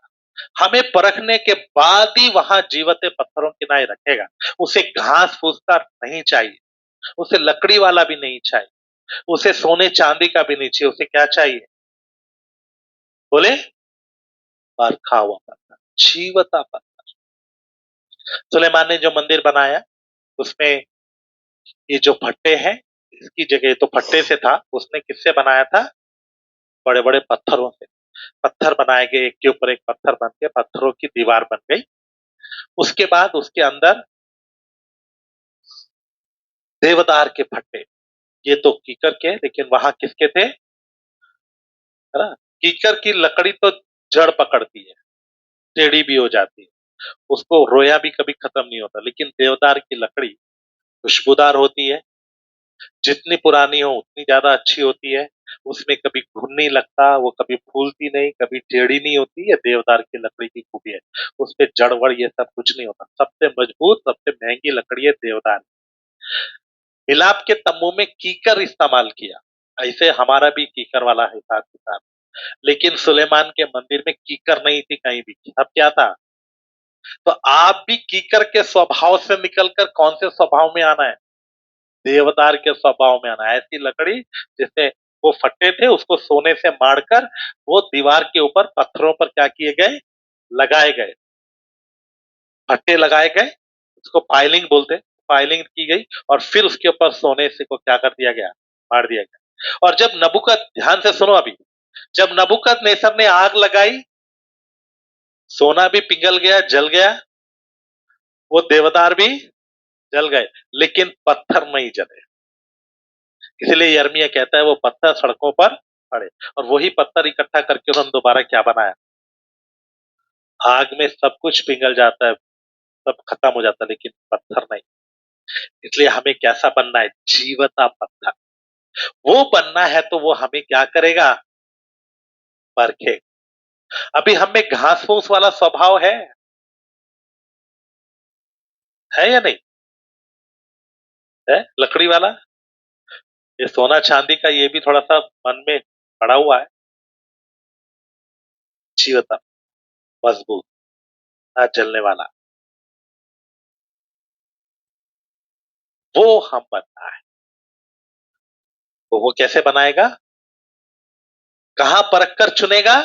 हमें परखने के बाद ही वहां जीवते पत्थरों की नाई रखेगा। उसे घास फूस का नहीं चाहिए, उसे लकड़ी वाला भी नहीं चाहिए, उसे सोने चांदी का भी नहीं चाहिए। उसे क्या चाहिए, बोले, परखा हुआ पत्थर, जीवता पत्थर। सुलेमान ने जो मंदिर बनाया, उसमें ये जो फट्टे हैं, इसकी जगह तो फट्टे से था, उसने किससे बनाया था, बड़े बड़े पत्थरों से। पत्थर बनाए गए, एक के ऊपर एक पत्थर बन के पत्थरों की दीवार बन गई। उसके बाद उसके अंदर देवदार के फट्टे, ये तो कीकर के, लेकिन वहां किसके थे, है ना। कीकर की लकड़ी तो जड़ पकड़ती है, टेढ़ी भी हो जाती है, उसको रोया भी कभी खत्म नहीं होता, लेकिन देवदार की लकड़ी खुशबूदार होती है, जितनी पुरानी हो उतनी ज्यादा अच्छी होती है, उसमें कभी घुन नहीं लगता, वो कभी फूलती नहीं, कभी टेढ़ी नहीं होती, ये देवदार की लकड़ी की खूबी है। उस पे जड़ वड़ ये सब कुछ नहीं होता, सबसे मजबूत सबसे महंगी लकड़ी है देवदार। मिलाप के तंबू में कीकर इस्तेमाल किया, ऐसे हमारा भी कीकर वाला हिसाब किताब, लेकिन सुलेमान के मंदिर में कीकर नहीं थी कहीं भी, अब क्या था। तो आप भी कीकर के स्वभाव से निकलकर कौन से स्वभाव में आना है, देवदार के स्वभाव में आना है। ऐसी लकड़ी जैसे वो फट्टे थे उसको सोने से मारकर वो दीवार के ऊपर पत्थरों पर क्या किए गए, लगाए गए, फट्टे लगाए गए, उसको पाइलिंग बोलते, पाइलिंग की गई, और फिर उसके ऊपर सोने से को क्या कर दिया गया, मार दिया गया। और जब नबूकद, ध्यान से सुनो अभी, जब नबूकद नेसर ने आग लगाई, सोना भी पिघल गया, जल गया, वो देवदार भी जल गए, लेकिन पत्थर नहीं जले। इसलिए यर्मिया कहता है वो पत्थर सड़कों पर पड़े, और वही पत्थर इकट्ठा करके उन्होंने दोबारा क्या बनाया, आग में सब कुछ पिघल जाता है, सब खत्म हो जाता है, लेकिन पत्थर नहीं। इसलिए हमें कैसा बनना है, जीवता पत्थर। वो बनना है तो वो हमें क्या करेगा, परखे। अभी हमें घास फूस वाला स्वभाव है या नहीं, है लकड़ी वाला, ये सोना चांदी का ये भी थोड़ा सा मन में पड़ा हुआ है। जीवता, मजबूत, ना जलने वाला, वो हम बनना है। तो वो कैसे बनाएगा, कहां परख कर चुनेगा,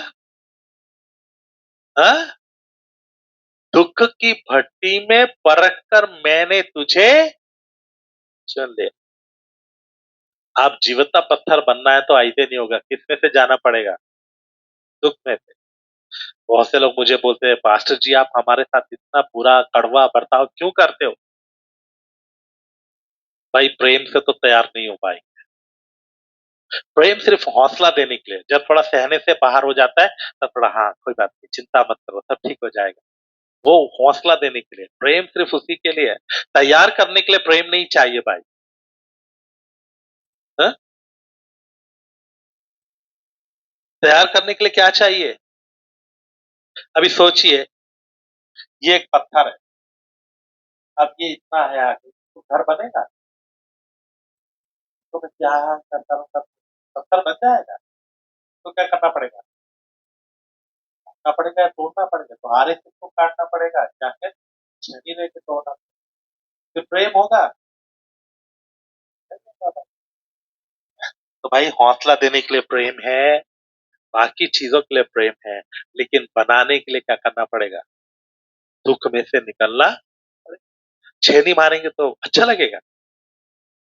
हाँ? दुख की भट्टी में परख कर मैंने तुझे चुन लिया। आप जीवता पत्थर बनना है तो ऐसे नहीं होगा, किसमें से जाना पड़ेगा, दुख में से। बहुत से लोग मुझे बोलते हैं पास्टर जी आप हमारे साथ इतना बुरा कड़वा बर्ताव क्यों करते हो। भाई प्रेम से तो तैयार नहीं हो पाए, प्रेम सिर्फ हौसला देने के लिए, जब थोड़ा सहने से बाहर हो जाता है तब थोड़ा हाँ कोई बात नहीं, चिंता मत करो, सब ठीक हो जाएगा, वो हौसला देने के लिए। प्रेम सिर्फ उसी के लिए है, तैयार करने के लिए प्रेम नहीं चाहिए भाई। हा? तैयार करने के लिए क्या चाहिए, अभी सोचिए, ये एक पत्थर है, अब ये इतना है आगे तो घर बनेगा, तो मैं क्या करता हूँ तब पत्थर बन जाएगा, तो क्या करना पड़ेगा, काटना पड़ेगा, तोड़ना पड़ेगा, तो आरे से इसको काटना पड़ेगा, जाके छेनी लेके तोड़ना, फिर प्रेम होगा। तो भाई हौसला देने के लिए प्रेम है, बाकी चीजों के लिए प्रेम है, लेकिन बनाने के लिए क्या करना पड़ेगा, दुख में से निकलना पड़ेगा। छेनी मारेंगे तो अच्छा लगेगा,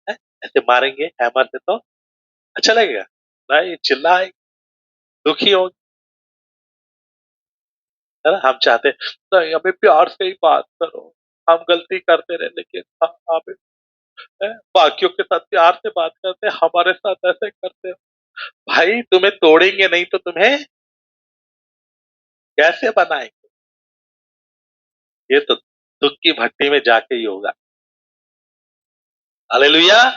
है? ऐसे मारेंगे हैमर से तो अच्छा लगेगा, नहीं चिल्लाए, दुखी हो, है ना। हम चाहते नहीं, हमें प्यार से ही बात करो, हम गलती करते रहे लेकिन आप बाकियों के साथ प्यार से बात करते, हमारे साथ ऐसे करते हो। भाई तुम्हें तोड़ेंगे नहीं तो तुम्हें कैसे बनाएंगे, ये तो दुख की भट्टी में जाके ही होगा। हालेलुया।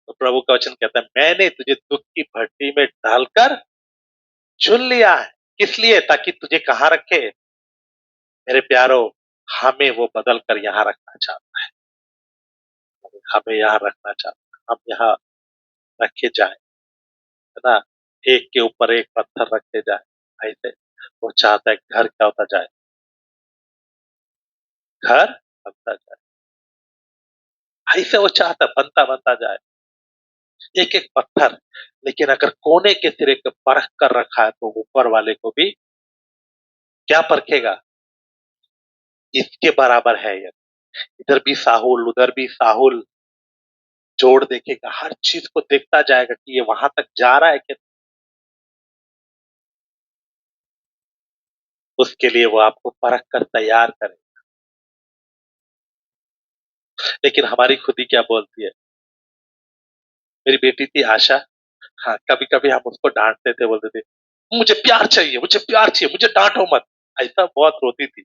तो प्रभु का वचन कहता है मैंने तुझे दुख की भट्टी में डालकर चुन लिया है, किस लिए, ताकि तुझे कहां रखे, मेरे प्यारो, हमें वो बदल कर यहां रखना चाहता है, हमें यहाँ रखना चाहता है, हम यहाँ रखे जाए, है ना, एक के ऊपर एक पत्थर रखे जाए, ऐसे वो चाहता है घर क्या होता जाए, घर बनता जाए, ऐसे वो चाहता है बनता बनता जाए, एक एक पत्थर। लेकिन अगर कोने के सिरे को परख कर रखा है तो ऊपर वाले को भी क्या परखेगा, इसके बराबर है ये, इधर भी साहुल उधर भी साहुल, जोड़ देखेगा, हर चीज को देखता जाएगा कि ये वहां तक जा रहा है कि, उसके लिए वो आपको परख कर तैयार करे। लेकिन हमारी खुदी क्या बोलती है? मेरी बेटी थी आशा। हाँ, कभी कभी हम उसको डांटते थे, बोलते थे मुझे प्यार चाहिए, मुझे प्यार चाहिए, मुझे डांटो मत। ऐसा बहुत रोती थी,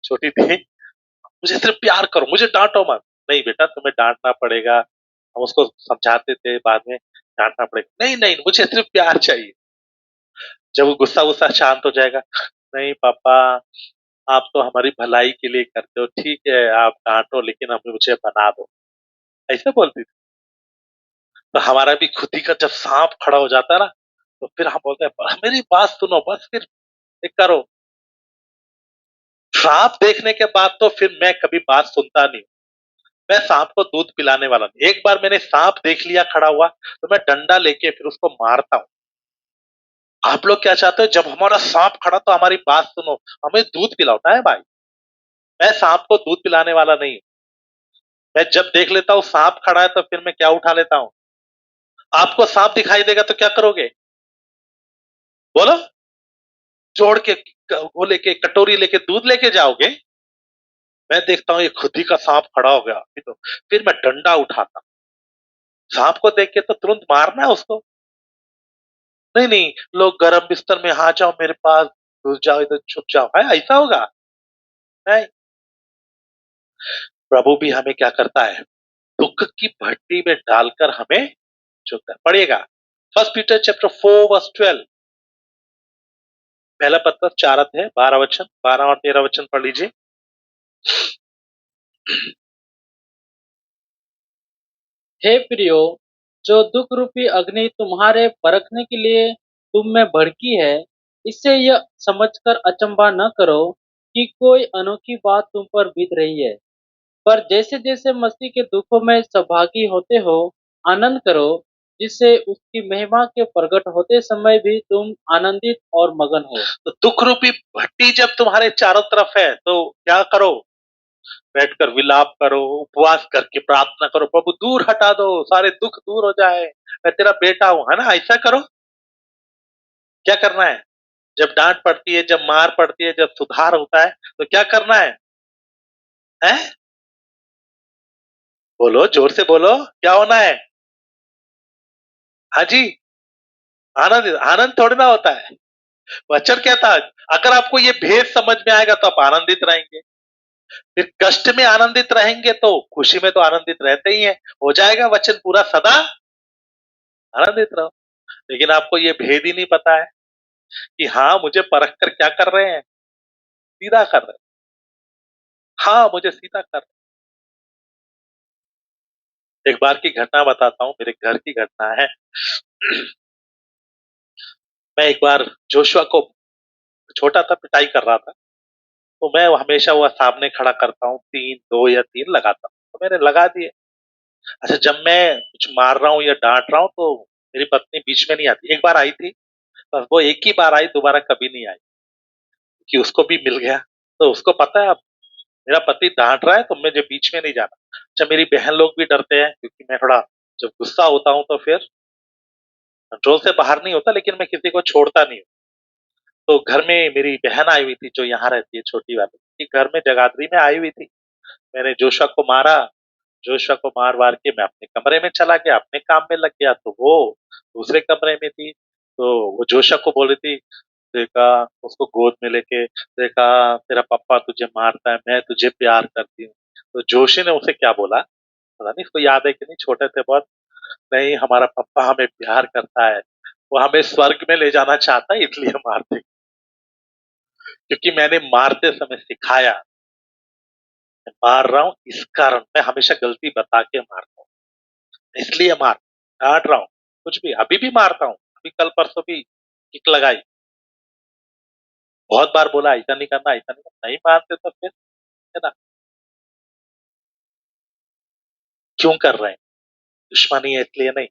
छोटी थी। मुझे सिर्फ प्यार करो, मुझे डांटो मत। नहीं बेटा, तुम्हें डांटना पड़ेगा। हम उसको समझाते थे, बाद में डांटना पड़ेगा। नहीं नहीं, मुझे सिर्फ प्यार चाहिए। जब वो गुस्सा गुस्सा शांत हो जाएगा, नहीं पापा, आप तो हमारी भलाई के लिए करते हो, ठीक है आप डांटो, लेकिन हमें मुझे बना दो। ऐसे बोलती थी। तो हमारा भी खुदी का जब सांप खड़ा हो जाता है ना, तो फिर हम बोलते हैं मेरी बात सुनो, बस फिर एक करो। सांप देखने के बाद तो फिर मैं कभी बात सुनता नहीं। मैं सांप को दूध पिलाने वाला नहीं। एक बार मैंने सांप देख लिया खड़ा हुआ, तो मैं डंडा लेके फिर उसको मारता हूँ। आप लोग क्या चाहते हो? जब हमारा सांप खड़ा तो हमारी बात सुनो, हमें दूध पिलाता है भाई। मैं सांप को दूध पिलाने वाला नहीं हूँ। मैं जब देख लेता हूँ सांप खड़ा है, तो फिर मैं क्या उठा लेता हूँ? आपको सांप दिखाई देगा तो क्या करोगे? बोलो। जोड़ के वो लेके कटोरी लेके दूध लेके जाओगे? मैं देखता हूँ ये खुदी का सांप खड़ा हो गया, फिर मैं डंडा उठाता हूँ। सांप को देख के तो तुरंत मारना है उसको। नहीं नहीं, लोग गर्म बिस्तर में, हाँ जाओ मेरे पास, घुस जाओ इधर, छुप जाओ, है ऐसा होगा? नहीं। प्रभु भी हमें क्या करता है? दुख की भट्टी में डालकर हमें चुनता है। पढ़िएगा, फर्स्ट पीटर चैप्टर 4 वर्स 12। पहला पत्र 4 अध्याय 12 वचन, 12 और 13 वचन पढ़ लीजिए। हे प्रियो, जो दुख रूपी अग्नि तुम्हारे परखने के लिए तुम में भड़की है, इससे यह समझकर अचंभा न करो कि कोई अनोखी बात तुम पर बीत रही है। पर जैसे जैसे मसीह के दुखों में सहभागी होते हो, आनंद करो, जिससे उसकी महिमा के प्रकट होते समय भी तुम आनंदित और मगन हो। तो दुख रूपी भट्टी जब तुम्हारे चारों तरफ है, तो क्या करो? बैठकर विलाप करो, उपवास करके प्रार्थना करो, प्रभु दूर हटा दो, सारे दुख दूर हो जाए, मैं तेरा बेटा हूं, है ना? ऐसा करो। क्या करना है? जब डांट पड़ती है, जब मार पड़ती है, जब सुधार होता है, तो क्या करना है? हैं? बोलो, जोर से बोलो, क्या होना है? हाँ जी, आनंद। आनंद थोड़ी ना होता है। वचन क्या था? अगर आपको ये भेद समझ में आएगा तो आप आनंदित रहेंगे। फिर कष्ट में आनंदित रहेंगे तो खुशी में तो आनंदित रहते ही हैं। हो जाएगा वचन पूरा, सदा आनंदित रहो। लेकिन आपको ये भेद ही नहीं पता है कि हाँ, मुझे परख कर क्या कर रहे हैं? सीधा कर रहे हैं। हाँ, मुझे सीधा कर रहे हैं। एक बार की घटना बताता हूँ, मेरे घर की घटना है। मैं एक बार जोशुआ को, छोटा था, पिटाई कर रहा था। तो मैं हमेशा वो सामने खड़ा करता हूँ, 2 या 3 लगाता हूँ, तो मैंने लगा दिए। अच्छा, जब मैं कुछ मार रहा हूँ या डांट रहा हूँ, तो मेरी पत्नी बीच में नहीं आती। एक बार आई थी, बस वो एक ही बार आई, दोबारा कभी नहीं आई। कि उसको भी मिल गया, तो उसको पता है अब मेरा पति डांट रहा है, तो मुझे बीच में नहीं जाना। अच्छा, मेरी बहन लोग भी डरते हैं, क्योंकि मैं थोड़ा जब गुस्सा होता हूँ तो फिर कंट्रोल से बाहर नहीं होता, लेकिन मैं किसी को छोड़ता नहीं हूँ। तो घर में मेरी बहन आई हुई थी, जो यहाँ रहती है, छोटी वाली, कि घर में जगाधरी में आई हुई थी। मैंने जोशुआ को मारा। जोशुआ को मार वार के मैं अपने कमरे में चला गया, अपने काम में लग गया। तो वो दूसरे कमरे में थी, तो वो जोशुआ को बोल रही थी, देखा, उसको गोद में लेके, देखा तेरा पापा तुझे मारता है, मैं तुझे प्यार करती हूँ। तो जोशी ने उसे क्या बोला, पता नहीं, इसको याद है कि नहीं, छोटे थे बहुत। नहीं, हमारा पापा हमें प्यार करता है, वो हमें स्वर्ग में ले जाना चाहता है, इसलिए मारते। क्योंकि मैंने मारते समय सिखाया, मैं मार रहा हूँ इस कारण, मैं हमेशा गलती बता के मारता हूँ, इसलिए डांट रहा हूँ। कुछ भी, अभी भी मारता हूँ, अभी कल परसों भी किक लगाई। बहुत बार बोला ऐसा नहीं करना, ऐसा नहीं करना, नहीं मानते तो फिर, है ना? क्यों कर रहे हैं? दुश्मनी है इसलिए नहीं।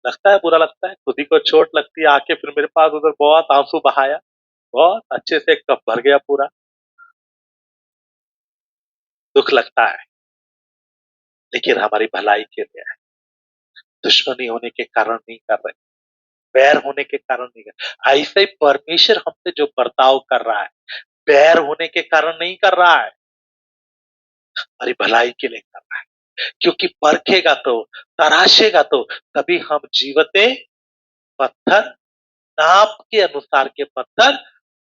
लगता है, बुरा लगता है, खुद ही को चोट लगती है, आके फिर मेरे पास उधर बहुत आंसू बहाया, बहुत अच्छे से कप भर गया पूरा। दुख लगता है, लेकिन हमारी भलाई के लिए है। दुश्मनी होने के कारण नहीं कर रहे, बैर होने के कारण नहीं कर रहे। ऐसे ही परमेश्वर हमसे जो बर्ताव कर रहा है, बैर होने के कारण नहीं कर रहा है। हमारी भलाई के लिए कर रहा है, क्योंकि परखेगा तो, तराशेगा तो तभी हम जीवते पत्थर, नाप के अनुसार के पत्थर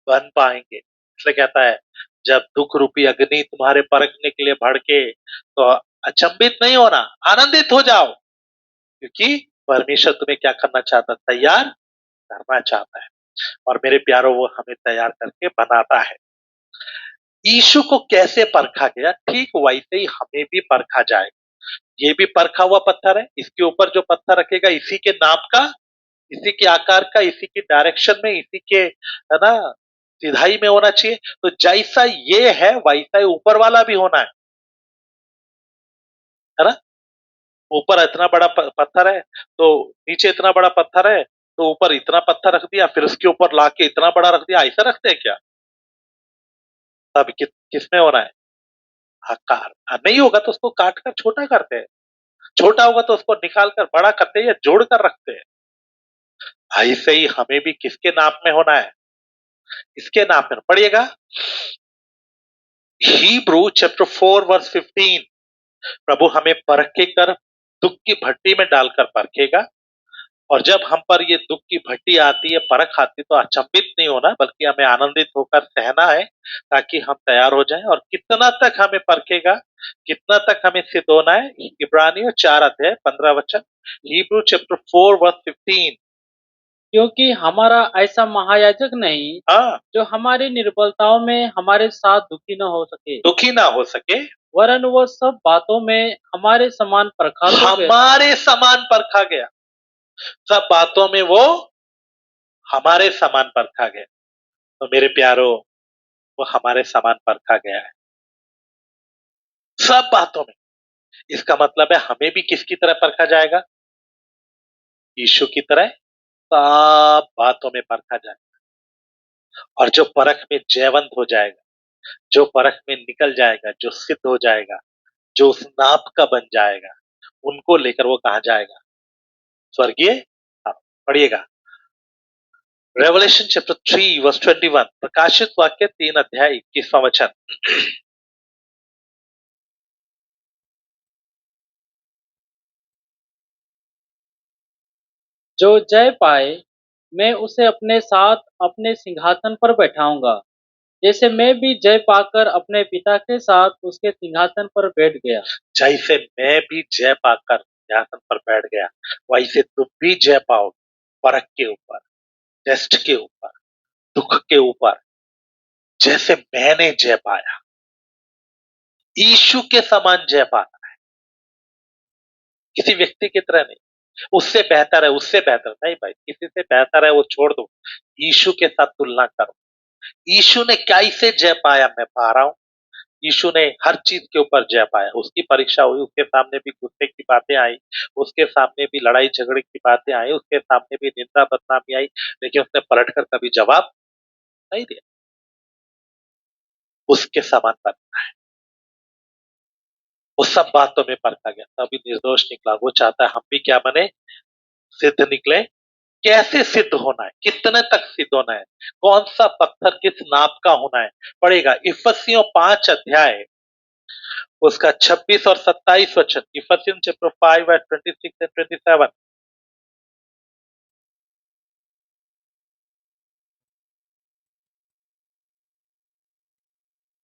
बन पाएंगे। इसलिए कहता है, जब दुख रूपी अग्नि तुम्हारे परखने के लिए भड़के तो अचंभित नहीं होना, आनंदित हो जाओ, क्योंकि परमेश्वर तुम्हें क्या करना चाहता, तैयार करना चाहता है। और मेरे प्यारों, वो हमें तैयार करके बनाता है। यीशु को कैसे परखा गया, ठीक वैसे ही हमें भी परखा जाएगा। ये भी परखा हुआ पत्थर है, इसके ऊपर जो पत्थर रखेगा इसी के नाप का, इसी के आकार का, इसी की डायरेक्शन में, इसी के, है ना, सिधाई में होना चाहिए। तो जैसा ये है वैसा ही ऊपर वाला भी होना है ना। ऊपर इतना बड़ा पत्थर है, तो नीचे इतना बड़ा पत्थर है, तो ऊपर इतना पत्थर रख दिया, फिर उसके ऊपर लाके इतना बड़ा रख दिया, ऐसा रखते हैं क्या? तब किसमें होना है, आकार। नहीं होगा तो उसको काट कर छोटा करते हैं, छोटा होगा तो उसको निकाल कर बड़ा करते हैं या जोड़ कर रखते हैं। ऐसे ही हमें भी किसके नाप में होना है, इसके नाप में पढ़िएगा। Hebrew chapter 4 verse 15, प्रभु हमें परखे कर दुख की भट्टी में डालकर परखेगा। और जब हम पर ये दुख की भट्टी आती है, परख आती, तो अचंभित नहीं होना, बल्कि हमें आनंदित होकर सहना है, ताकि हम तैयार हो जाएं। और कितना तक हमें परखेगा, कितना तक हमें सिद्ध होना है, इब्रानियों 4 अध्याय 15 वचन, Hebrew chapter 4 verse 15। क्योंकि हमारा ऐसा महायाजक नहीं हाँ, जो हमारी निर्बलताओं में हमारे साथ दुखी न हो सके, दुखी ना हो सके, वरन वो सब बातों में हमारे समान परखा तो गया। हमारे समान परखा गया। सब बातों में वो हमारे समान परखा गया। तो मेरे प्यारो, वो हमारे समान परखा गया है सब बातों में। इसका मतलब है हमें भी किसकी तरह परखा जाएगा, यीशु की तरह सब बातों में परखा जाएगा। और जो परख में जयवंत हो जाएगा, जो परख में निकल जाएगा, जो सिद्ध हो जाएगा, जो उस नाप का बन जाएगा, उनको लेकर वो कहा जाएगा, स्वर्गीय। हाँ, पढ़िएगा, रेवलेशन चैप्टर 3 वर्स 21, प्रकाशित वाक्य 3 अध्याय 21वां वचन। जो जय पाए, मैं उसे अपने साथ अपने सिंहासन पर बैठाऊंगा, जैसे मैं भी जय पाकर अपने पिता के साथ उसके सिंहासन पर बैठ गया। जैसे मैं भी जय पाकर सिंहासन पर बैठ गया, वैसे तुम भी जय पाओगे, परख के ऊपर, टेस्ट के ऊपर, दुख के ऊपर, जैसे मैंने जय पाया। यीशु के समान जय पाना है, किसी व्यक्ति की तरह नहीं, उससे बेहतर है, उससे बेहतर नहीं भाई, किसी से बेहतर है वो छोड़ दो, यीशु के साथ तुलना करो। यीशु ने कैसे जय पाया, मैं पा रहा हूं। यीशु ने हर चीज के ऊपर जय पाया। उसकी परीक्षा हुई, उसके सामने भी गुस्से की बातें आई, उसके सामने भी लड़ाई झगड़े की बातें आई, उसके सामने भी निंदा बदनामी आई, लेकिन उसने पलटकर कभी जवाब नहीं दिया। उसके समान बनना है। वो सब बातों में परखा गया, तभी निर्दोष निकला। वो चाहता है हम भी क्या बने, सिद्ध निकले। कैसे सिद्ध होना है, कितने तक सिद्ध होना है, कौन सा पत्थर किस नाप का होना है, पड़ेगा इफिसियों 5 अध्याय उसका 26 और 27 वचन। Ephesian chapter 5 verse 26 and 27।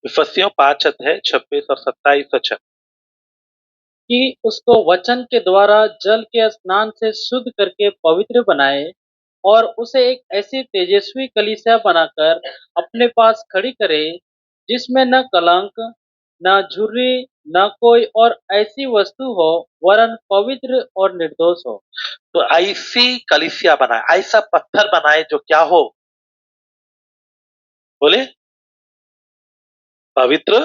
इफिसियों 5 अध्याय 26 और 27 वचन। कि उसको वचन के द्वारा जल के स्नान से शुद्ध करके पवित्र बनाए, और उसे एक ऐसी तेजस्वी कलीसिया बनाकर अपने पास खड़ी करे, जिसमें न कलंक, न झुर्री, न कोई और ऐसी वस्तु हो, वरन पवित्र और निर्दोष हो। तो ऐसी कलिसिया बनाए, ऐसा पत्थर बनाए जो क्या हो, बोले, पवित्र,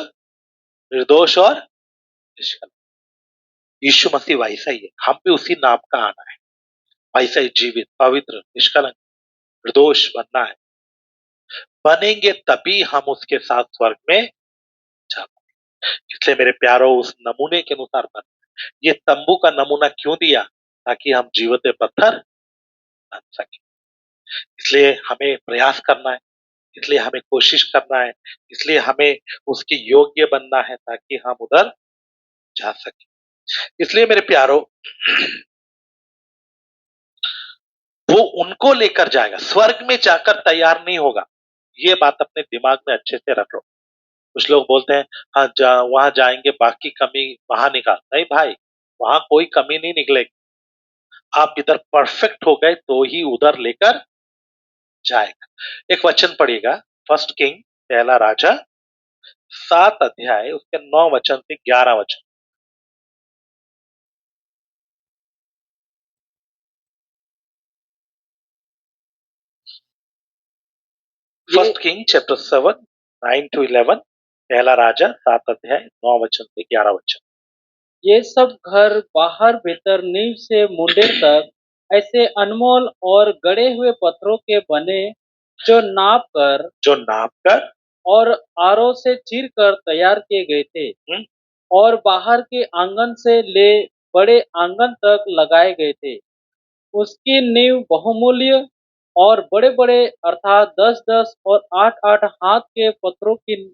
निर्दोष और निष्कलंक। यीशु मसीह वैसा ही है, हम भी उसी नाम का आना है, वैसा ही जीवित, पवित्र, निष्कलंक, निर्दोष बनना है। बनेंगे तभी हम उसके साथ स्वर्ग में जा पाएंगे। इसलिए मेरे प्यारों, उस नमूने के अनुसार बन। ये तंबू का नमूना क्यों दिया, ताकि हम जीवते पत्थर बन सके। इसलिए हमें प्रयास करना है, इसलिए हमें कोशिश करना है, इसलिए हमें उसके योग्य बनना है ताकि हम उधर जा सके। इसलिए मेरे प्यारो, वो उनको लेकर जाएगा, स्वर्ग में जाकर तैयार नहीं होगा। ये बात अपने दिमाग में अच्छे से रख लो। कुछ लोग बोलते हैं हाँ वहां जाएंगे बाकी कमी वहां निकाल, नहीं भाई, वहां कोई कमी नहीं निकलेगी। आप इधर परफेक्ट हो गए तो ही उधर लेकर जाएगा। एक वचन पढ़िएगा, फर्स्ट किंग, पहला राजा, 7 अध्याय, उसके 9 वचन से 11 वचन। ये फर्स्ट किंग चैप्टर 7, 9 to 11, पहला राजा 7 अध्याय, 9 वचन से 11 वचन। ये सब घर बाहर भीतर नींव से मुंडेर तक ऐसे अनमोल और गढ़े हुए पत्थरों के बने, जो नाप कर और आरों से चीर कर तैयार किए गए थे, और बाहर के आंगन से ले बड़े आंगन तक लगाए गए थे। उसकी नींव बहुमूल्य और बड़े-बड़े अर्थात 10-10 और 8-8 हाथ के पत्थरों की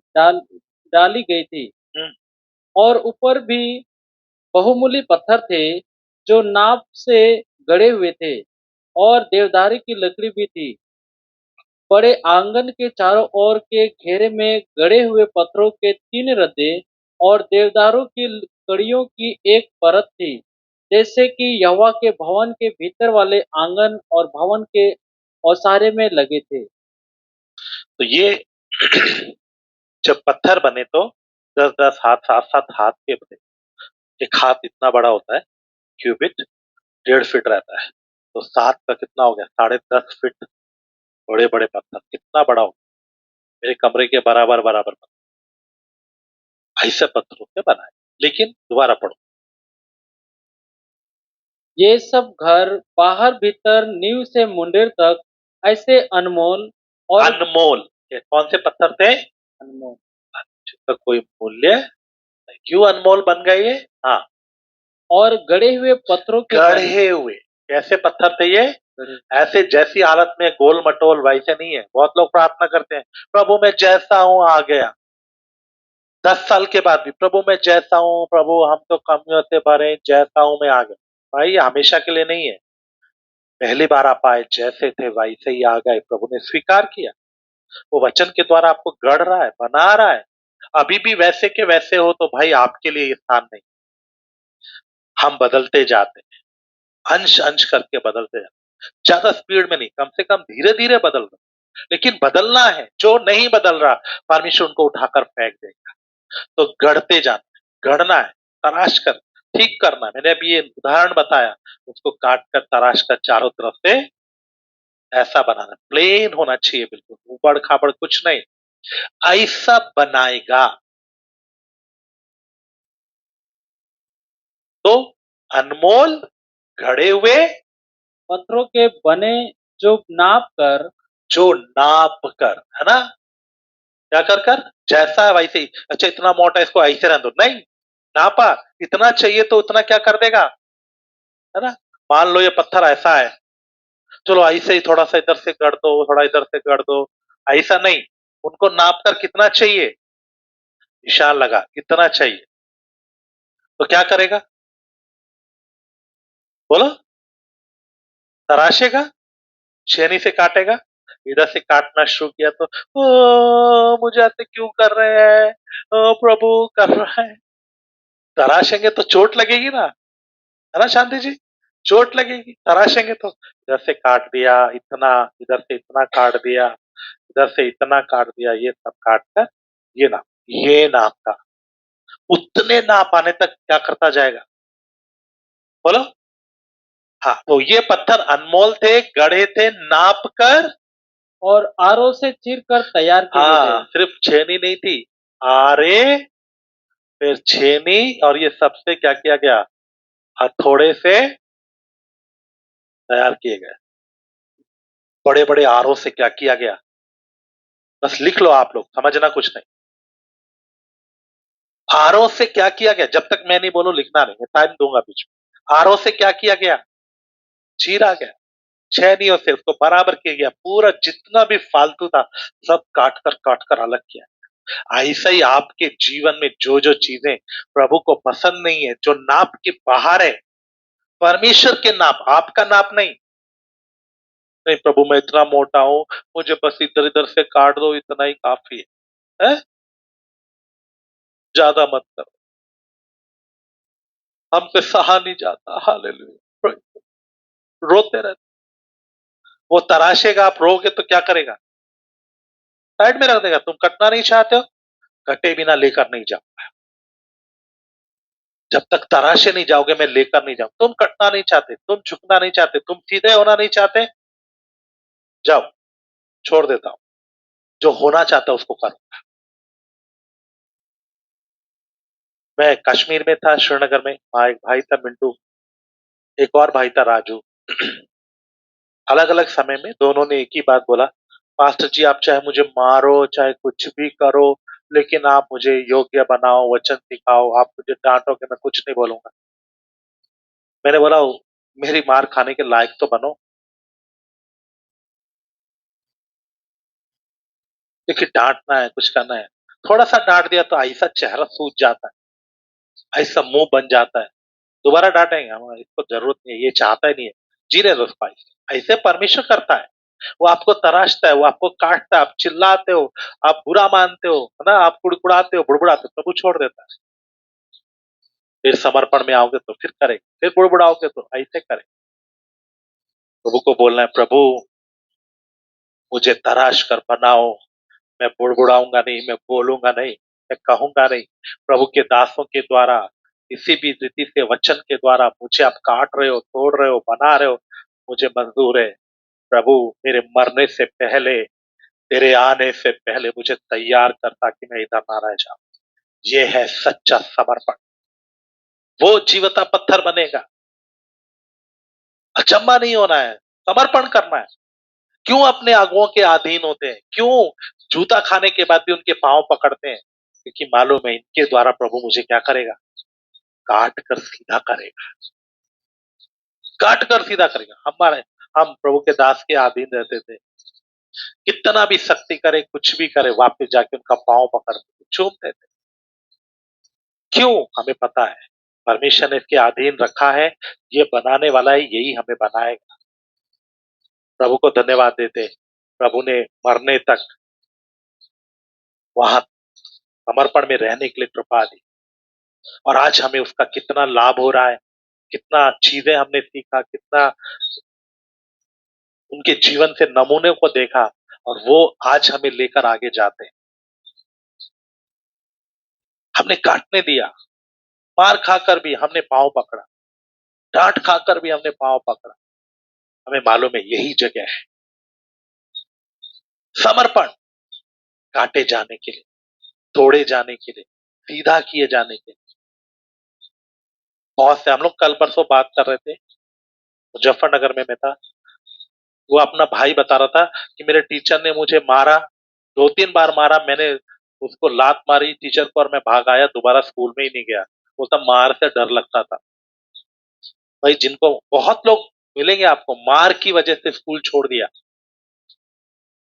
डाली गई थी, और ऊपर भी बहुमूल्य पत्थर थे जो नाप से गढ़े हुए थे, और देवदारी की लकड़ी भी थी। बड़े आंगन के चारों ओर के घेरे में गड़े हुए पत्थरों के 3 रद्दे और देवदारों की कड़ियों की एक परत थी, जैसे कि यहोवा के भवन के भीतर वाले आंगन और भवन के ओसारे में लगे थे। तो ये जब पत्थर बने तो 10-10 हाथ, 7-7 हाथ के बने। एक हाथ इतना बड़ा होता है, क्यूबिट 1.5 फीट रहता है, तो 7 का कितना हो गया, 10.5 फीट। बड़े बड़े पत्थर कितना बड़ा हो, मेरे कमरे के बराबर बराबर पत्थर, ऐसे पत्थरों से बनाए। लेकिन दोबारा पढ़ो। ये सब घर बाहर भीतर नींव से मुंडेर तक ऐसे अनमोल और अनमोल, ये कौन से पत्थर थे, अनमोल जिसका कोई मूल्य नहीं। क्यों अनमोल बन गए ये, हाँ, और गड़े हुए पत्थरों के बने। गढ़े हुए। कैसे पत्थर थे ये, गढ़े- ऐसे जैसी हालत में गोल मटोल वैसे नहीं है। बहुत लोग प्रार्थना करते हैं, प्रभु मैं जैसा हूं आ गया, 10 साल के बाद भी, प्रभु मैं जैसा हूं, प्रभु हम तो कमियों से भरे, जैसा हूं मैं आ गया। भाई ये हमेशा के लिए नहीं है। पहली बार आप आए जैसे थे वैसे ही आ गए, प्रभु ने स्वीकार किया। वो वचन के द्वारा आपको गढ़ रहा है, बना रहा है। अभी भी वैसे के वैसे हो तो भाई आपके लिए ये स्थान नहीं। हम बदलते जाते हैं, अंश अंश करके बदलते जाते हैं। ज्यादा स्पीड में नहीं, कम से कम धीरे धीरे बदल रहे, लेकिन बदलना है। जो नहीं बदल रहा, परमेश्वर उनको उठाकर फेंक देगा। तो गढ़ते जाना है, गढ़ना है, तराश कर, ठीक करना है। मैंने अभी ये उदाहरण बताया, उसको काट कर तराश कर चारों तरफ से ऐसा बनाना, प्लेन होना चाहिए, बिल्कुल उबड़ खाबड़ कुछ नहीं, ऐसा बनाएगा। तो अनमोल घड़े हुए, पत्थरों के बने, जो नाप कर जो नाप कर, है ना, क्या कर कर, जैसा है वैसे ही। अच्छा इतना मोटा, इसको ऐसे रहने दो, नहीं, नापा, इतना चाहिए तो उतना क्या कर देगा, है ना। मान लो ये पत्थर ऐसा है, चलो ऐसे ही थोड़ा सा इधर से कर दो, थोड़ा इधर से कर दो, ऐसा नहीं। उनको नाप कर कितना चाहिए, निशान लगा कितना चाहिए, तो क्या करेगा, बोलो, तराशेगा, छेनी से काटेगा। इधर से काटना शुरू किया तो ओ मुझे ऐसे क्यों कर रहे हैं, ओ प्रभु कर रहा है। तराशेंगे तो चोट लगेगी ना, है ना शांति जी, चोट लगेगी। तराशेंगे तो इधर से काट दिया इतना, इधर से इतना काट दिया, इधर से इतना काट दिया, ये सब काट कर ये नाप का, उतने नाप आने तक क्या करता जाएगा, बोलो। हाँ, तो ये पत्थर अनमोल थे, गढ़े थे, नाप कर। और आरों से चीर कर तैयार किए गए थे। हाँ, सिर्फ छेनी नहीं थी, आरे, फिर छेनी, और ये सबसे क्या किया गया, हथौड़े से तैयार किए गए। बड़े बड़े आरों से क्या किया गया, बस लिख लो आप लोग, समझना कुछ नहीं। आरों से क्या किया गया, जब तक मैं नहीं बोलूं लिखना नहीं, मैं टाइम दूंगा बीच में। आरों से क्या किया गया, चीरा गया। छेनियों से उसको बराबर किया गया, पूरा जितना भी फालतू था सब काट कर अलग किया। ऐसा ही आपके जीवन में जो जो चीजें प्रभु को पसंद नहीं है, जो नाप के बाहर है, परमेश्वर के नाप, आपका नाप नहीं। नहीं प्रभु मैं इतना मोटा हूं, मुझे बस इधर इधर से काट दो, इतना ही काफी है? ज्यादा मत करो, हमसे सहा नहीं जाता। हालेलुया। रोते रहते, वो तराशेगा, आप रोगे तो क्या करेगा? साइड में रख देगा। तुम कटना नहीं चाहते हो, कटे बिना लेकर नहीं जाओ। जब तक तराशे नहीं जाओगे मैं लेकर नहीं जाऊं। तुम कटना नहीं चाहते, तुम झुकना नहीं चाहते, तुम सीधे होना नहीं चाहते, जाओ, छोड़ देता हूं। जो होना चाहता उसको करो। मैं कश्मीर में था, श्रीनगर में, वहां एक भाई था मिंटू, एक और भाई था राजू। अलग अलग समय में दोनों ने एक ही बात बोला, पास्टर जी आप चाहे मुझे मारो, चाहे कुछ भी करो, लेकिन आप मुझे योग्य बनाओ, वचन सिखाओ, आप मुझे डांटोगे मैं कुछ नहीं बोलूंगा। मैंने बोला मेरी मार खाने के लायक तो बनो। देखिए डांटना है, कुछ करना है, थोड़ा सा डांट दिया तो ऐसा चेहरा सूज जाता है, ऐसा मुंह बन जाता है, दोबारा डांटेंगे हम, इसको जरूरत नहीं है, ये चाहता ही नहीं है, जीने दो उसको। ऐसे परमेश्वर करता है, वो आपको तराशता है, वो आपको काटता है, आप चिल्लाते हो, आप बुरा मानते हो, है ना, आप कुड़कुड़ाते हो, बुड़बुड़ाते हो, प्रभु छोड़ देता है। फिर समर्पण में आओगे तो फिर करेंगे, फिर बुड़बुड़ाओगे तो ऐसे करेंगे। प्रभु को बोलना है, प्रभु मुझे तराश कर बनाओ, मैं बुड़बुड़ाऊंगा नहीं, मैं बोलूंगा नहीं, मैं कहूंगा नहीं। प्रभु के दासों के द्वारा, किसी भी रीति से वचन के द्वारा मुझे आप काट रहे हो, तोड़ रहे हो, बना रहे हो, मुझे मंजूर है। प्रभु मेरे मरने से पहले, तेरे आने से पहले मुझे तैयार कर, ताकि मैं इधर ना रह जाऊं। ये है सच्चा समर्पण। वो जीवता पत्थर बनेगा। अचंबा नहीं होना है, समर्पण करना है। क्यों अपने अगुओं के अधीन होते हैं? क्यों जूता खाने के बाद भी उनके पांव पकड़ते हैं? क्योंकि मालूम है इनके द्वारा प्रभु मुझे क्या करेगा? काट कर सीधा करेगा, काट कर सीधा करेगा। हमारे, हम प्रभु के दास के अधीन रहते थे, कितना भी शक्ति करे, कुछ भी करे, वापस जाके उनका पांव पकड़ते चूमते थे। क्यों? हमें पता है परमेश्वर ने इसके अधीन रखा है, ये बनाने वाला है, यही हमें बनाएगा। प्रभु को धन्यवाद देते, प्रभु ने मरने तक वहां समर्पण में रहने के लिए कृपा दी, और आज हमें उसका कितना लाभ हो रहा है, कितना चीजें हमने सीखा, कितना उनके जीवन से नमूने को देखा, और वो आज हमें लेकर आगे जाते हैं। हमने काटने दिया, मार खाकर भी हमने पांव पकड़ा, डांट खाकर भी हमने पांव पकड़ा। हमें मालूम है यही जगह है समर्पण, काटे जाने के लिए, तोड़े जाने के लिए, सीधा किए जाने के लिए। बहुत से, हम लोग कल परसों बात कर रहे थे, मुजफ्फरनगर में मैं था, वो अपना भाई बता रहा था कि मेरे टीचर ने मुझे मारा, 2-3 बार मारा, मैंने उसको लात मारी टीचर को, और मैं भाग आया, दोबारा स्कूल में ही नहीं गया। वो सब मार से डर लगता था। भाई जिनको, बहुत लोग मिलेंगे आपको, मार की वजह से स्कूल छोड़ दिया,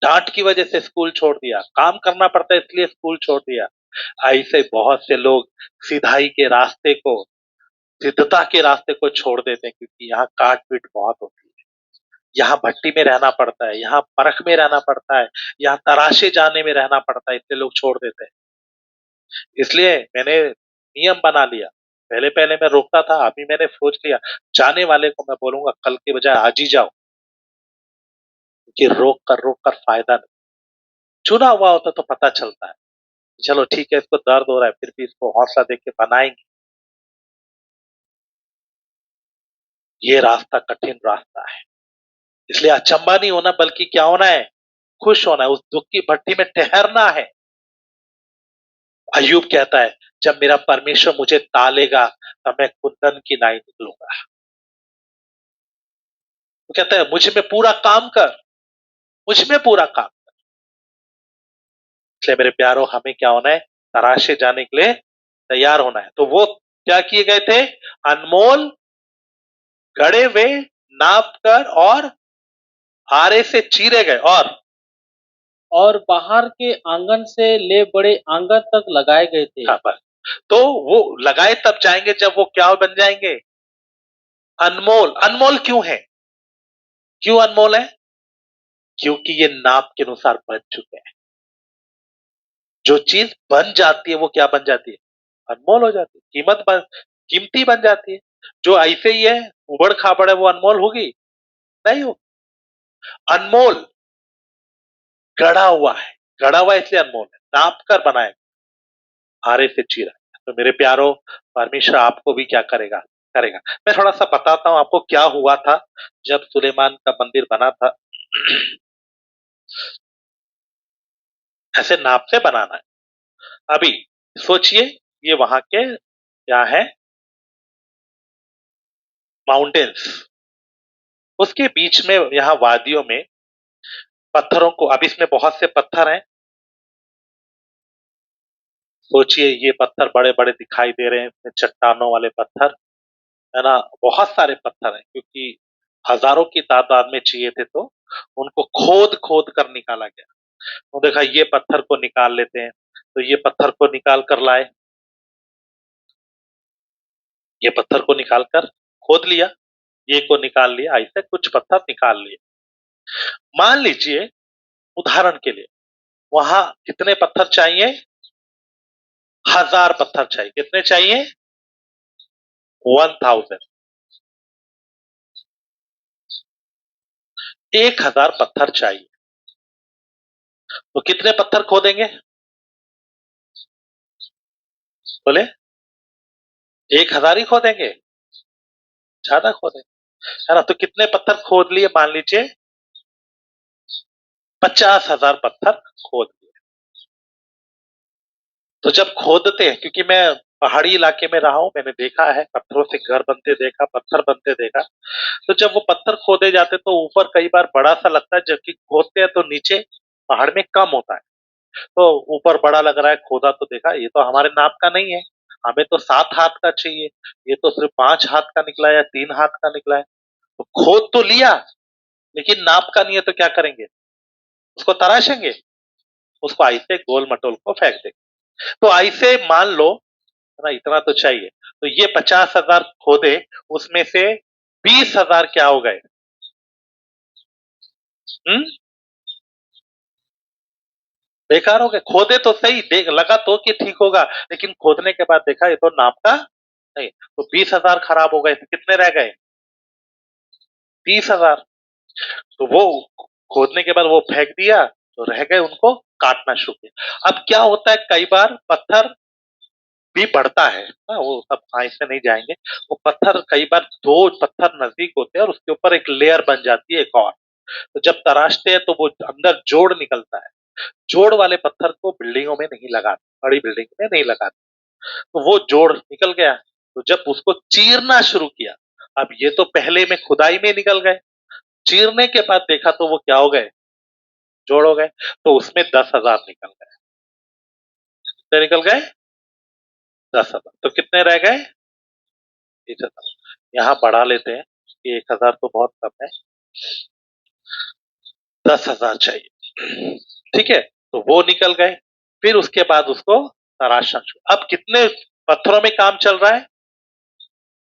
डांट की वजह से स्कूल छोड़ दिया, काम करना पड़ता है इसलिए स्कूल छोड़ दिया। ऐसे बहुत से लोग सिधाई के रास्ते को, सिद्धता के रास्ते को छोड़ देते हैं, क्योंकि यहाँ काट पीट बहुत होती है, यहाँ भट्टी में रहना पड़ता है, यहाँ परख में रहना पड़ता है, यहाँ तराशे जाने में रहना पड़ता है, इसलिए लोग छोड़ देते हैं। इसलिए मैंने नियम बना लिया, पहले पहले मैं रोकता था, अभी मैंने सोच लिया जाने वाले को मैं बोलूंगा कल के बजाय आज ही जाओ, क्योंकि रोक कर फायदा नहीं। चुना हुआ होता तो पता चलता है, चलो ठीक है, इसको दर्द हो रहा है, फिर भी इसको हौसला देके बनाएंगे। ये रास्ता कठिन रास्ता है, इसलिए अचंबा नहीं होना, बल्कि क्या होना है? खुश होना है, उस दुख की भट्टी में ठहरना है। अय्यूब कहता है, जब मेरा परमेश्वर मुझे तालेगा तब मैं कुंदन की नाई निकलूंगा। वो कहता है मुझ में पूरा काम कर, मुझ में पूरा काम। इसलिए मेरे प्यारों, हमें क्या होना है? तराशे जाने के लिए तैयार होना है। तो वो क्या किए गए थे? अनमोल, गड़े हुए, नाप कर और आरे से चीरे गए और बाहर के आंगन से ले बड़े आंगन तक लगाए गए थे। हाँ, बस। तो वो लगाए तब जाएंगे जब वो क्या बन जाएंगे? अनमोल। अनमोल क्यों है? क्यों अनमोल है? क्योंकि ये नाप के अनुसार बन चुके हैं। जो चीज बन जाती है वो क्या बन जाती है? अनमोल हो जाती है, कीमती बन जाती है। जो ऐसे ही है, उबड़ खाबड़ है, वो अनमोल होगी? नहीं हो। अनमोल गढ़ा हुआ है। गढ़ा हुआ इसलिए अनमोल है, नाप कर बनाए, आरे से चीरा। तो मेरे प्यारो, परमेश्वर आपको भी क्या करेगा? करेगा। मैं थोड़ा सा बताता हूं आपको क्या हुआ था जब सुलेमान का मंदिर बना था। ऐसे नाप से बनाना है। अभी सोचिए, ये वहां के क्या है? माउंटेन्स। उसके बीच में, यहाँ वादियों में पत्थरों को, अब इसमें बहुत से पत्थर हैं। सोचिए, ये पत्थर बड़े बड़े दिखाई दे रहे हैं, इसमें चट्टानों वाले पत्थर, है ना? बहुत सारे पत्थर हैं, क्योंकि हजारों की तादाद में चाहिए थे, तो उनको खोद खोद कर निकाला गया। तो देखा, ये पत्थर को निकाल लेते हैं, तो ये पत्थर को निकाल कर लाए। ये पत्थर को निकाल कर खोद लिया, ये को निकाल लिया, ऐसे कुछ पत्थर निकाल लिए। मान लीजिए, उदाहरण के लिए, वहां कितने पत्थर चाहिए? 1000 पत्थर चाहिए। कितने चाहिए? 1000। 1000 पत्थर चाहिए। तो कितने पत्थर खोदेंगे? बोले 1000 ही खोदेंगे? ज्यादा खोदेंगे, है ना? तो कितने पत्थर खोद लिए? मान लीजिए 50,000 पत्थर खोद लिए। तो जब खोदते हैं, क्योंकि मैं पहाड़ी इलाके में रहा हूं, मैंने देखा है, पत्थरों से घर बनते देखा, पत्थर बनते देखा। तो जब वो पत्थर खोदे जाते तो ऊपर कई बार बड़ा सा लगता है, जबकि खोदते हैं तो नीचे पहाड़ में कम होता है। तो ऊपर बड़ा लग रहा है, खोदा तो देखा ये तो हमारे नाप का नहीं है, हमें तो 7 हाथ का चाहिए, ये तो सिर्फ 5 हाथ का निकला या 3 हाथ का निकला है। तो खोद तो लिया, लेकिन नाप का नहीं है, तो क्या करेंगे? उसको तराशेंगे, उसको ऐसे गोल मटोल को फेंक देंगे। तो ऐसे मान लो, है ना, इतना तो चाहिए। तो ये 50,000 खोदे, उसमें से 20,000 क्या हो गए? हम्म, बेकार हो गए। खोदे तो सही, देख लगा तो कि ठीक होगा, लेकिन खोदने के बाद देखा ये तो नाप का नहीं। तो 20,000 खराब हो गए, तो कितने रह गए? 30,000। तो वो खोदने के बाद वो फेंक दिया, तो रह गए, उनको काटना शुरू किया। अब क्या होता है, कई बार पत्थर भी बढ़ता है ना, वो सब ऐसे नहीं जाएंगे। वो पत्थर कई बार, दो पत्थर नजदीक होते हैं और उसके ऊपर एक लेयर बन जाती है, एक और। तो जब तराशते हैं तो वो अंदर जोड़ निकलता है। जोड़ वाले पत्थर को बिल्डिंगों में नहीं लगाते, बड़ी बिल्डिंग में नहीं लगाते। तो वो जोड़ निकल गया, तो जब उसको चीरना शुरू किया, अब ये तो पहले में खुदाई में निकल गए, चीरने के बाद देखा तो वो क्या हो गए? जोड़ हो गए। तो उसमें 10,000 निकल गए। कितने निकल गए? 10,000। तो कितने रह गए? 20,000। यहाँ बढ़ा लेते हैं कि 1,000 तो बहुत कम है, 10,000 चाहिए। ठीक है, तो वो निकल गए। फिर उसके बाद उसको तराशना शुरू। अब कितने पत्थरों में काम चल रहा है?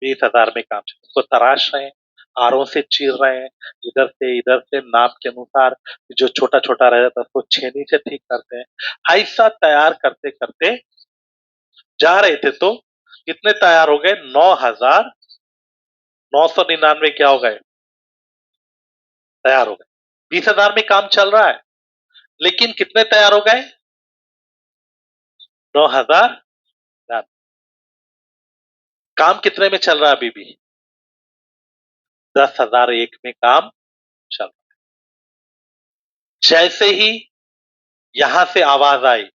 20,000 में काम चल रहा है। उसको तराश रहे हैं, आरों से चीर रहे हैं, इधर से नाप के अनुसार, जो छोटा छोटा रह जाता है उसको छेनी से ठीक करते हैं। ऐसा तैयार करते करते जा रहे थे, तो कितने तैयार हो गए? 9,999 क्या हो गए? तैयार हो गए। 20,000 में काम चल रहा है, लेकिन कितने तैयार हो गए? 9,000। काम कितने में चल रहा है अभी भी? 10,001 में काम चल रहा है। जैसे ही यहां से आवाज आई,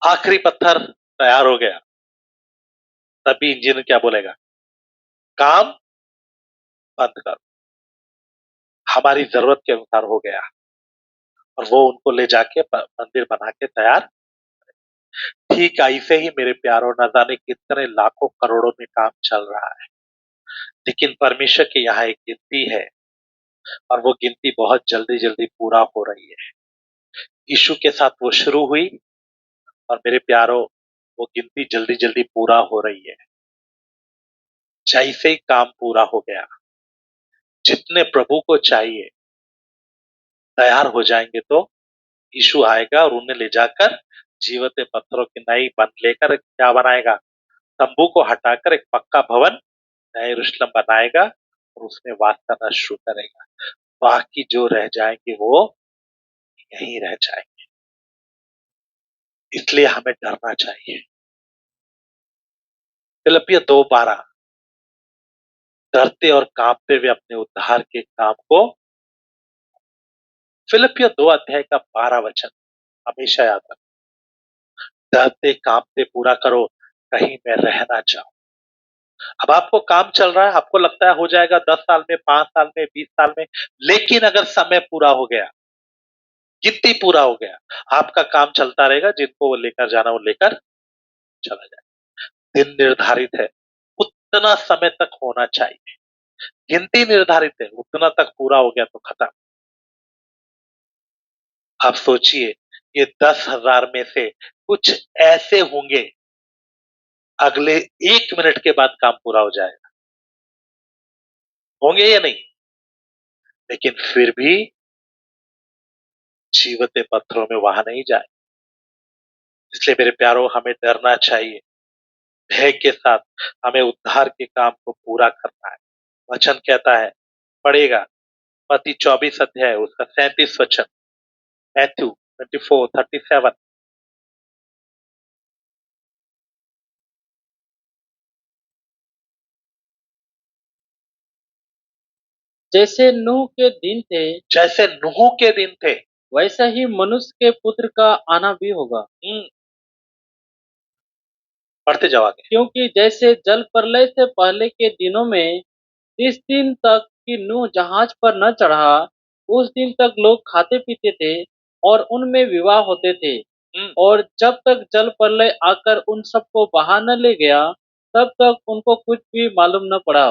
आखिरी पत्थर तैयार हो गया, तभी इंजीनियर क्या बोलेगा? काम बंद करो। हमारी जरूरत के अनुसार हो गया, और वो उनको ले जाके मंदिर बना के तैयार। ठीक ऐसे ही मेरे प्यारों, न जाने कितने लाखों करोड़ों में काम चल रहा है। लेकिन परमेश्वर के यहाँ एक गिनती है और वो गिनती बहुत जल्दी जल्दी पूरा हो रही है। यीशु के साथ वो शुरू हुई और मेरे प्यारों वो गिनती जल्दी जल्दी पूरा हो रही है। जैसे ही काम पूरा हो गया, जितने प्रभु को चाहिए तैयार हो जाएंगे तो यीशु आएगा और उन्हें ले जाकर जीवते पत्थरों की नई बन लेकर क्या बनाएगा, तंबू को हटाकर एक पक्का भवन नए यरूशलेम बनाएगा और उसमें वास करना शुरू करेगा। बाकी जो रह जाएंगे वो यहीं रह जाएंगे। इसलिए हमें डरना चाहिए। फिलिपियर 2:12 डरते और कांपते हुए अपने उद्धार के काम को, फिलिपियर 2 अध्याय का 12 वचन हमेशा याद रखो। डरते कांपते पूरा करो, कहीं मैं रह ना जाऊं। अब आपको काम चल रहा है, आपको लगता है हो जाएगा 10 साल में, 5 साल में, 20 साल में, लेकिन अगर समय पूरा हो गया, गिनती पूरा हो गया, आपका काम चलता रहेगा। जिनको वो लेकर जाना वो लेकर चला जाए। दिन निर्धारित है, उतना समय तक होना चाहिए। गिनती निर्धारित है, उतना तक पूरा हो गया तो खत्म। आप सोचिए, ये 10,000 में से कुछ ऐसे होंगे अगले 1 मिनट के बाद काम पूरा हो जाएगा, होंगे या नहीं? लेकिन फिर भी जीवते पत्थरों में वहां नहीं जाए। इसलिए मेरे प्यारों, हमें डरना चाहिए। भय के साथ हमें उद्धार के काम को पूरा करना है। वचन कहता है, पढ़ेगा मत्ती 24 अध्याय उसका 37 वचन, मैथ्यू 24:37। जैसे नूह के दिन थे, जैसे नूह के दिन थे, वैसा ही मनुष्य के पुत्र का आना भी होगा। पढ़ते जाओ आगे। क्योंकि जैसे जल प्रलय से पहले के दिनों में 30 दिन तक कि नूह जहाज पर न चढ़ा, उस दिन तक लोग खाते पीते थे और उनमें विवाह होते थे। और जब तक जल प्रलय आकर उन सबको बहा न ले गया, तब तक उनको कुछ भी मालूम न पड़ा।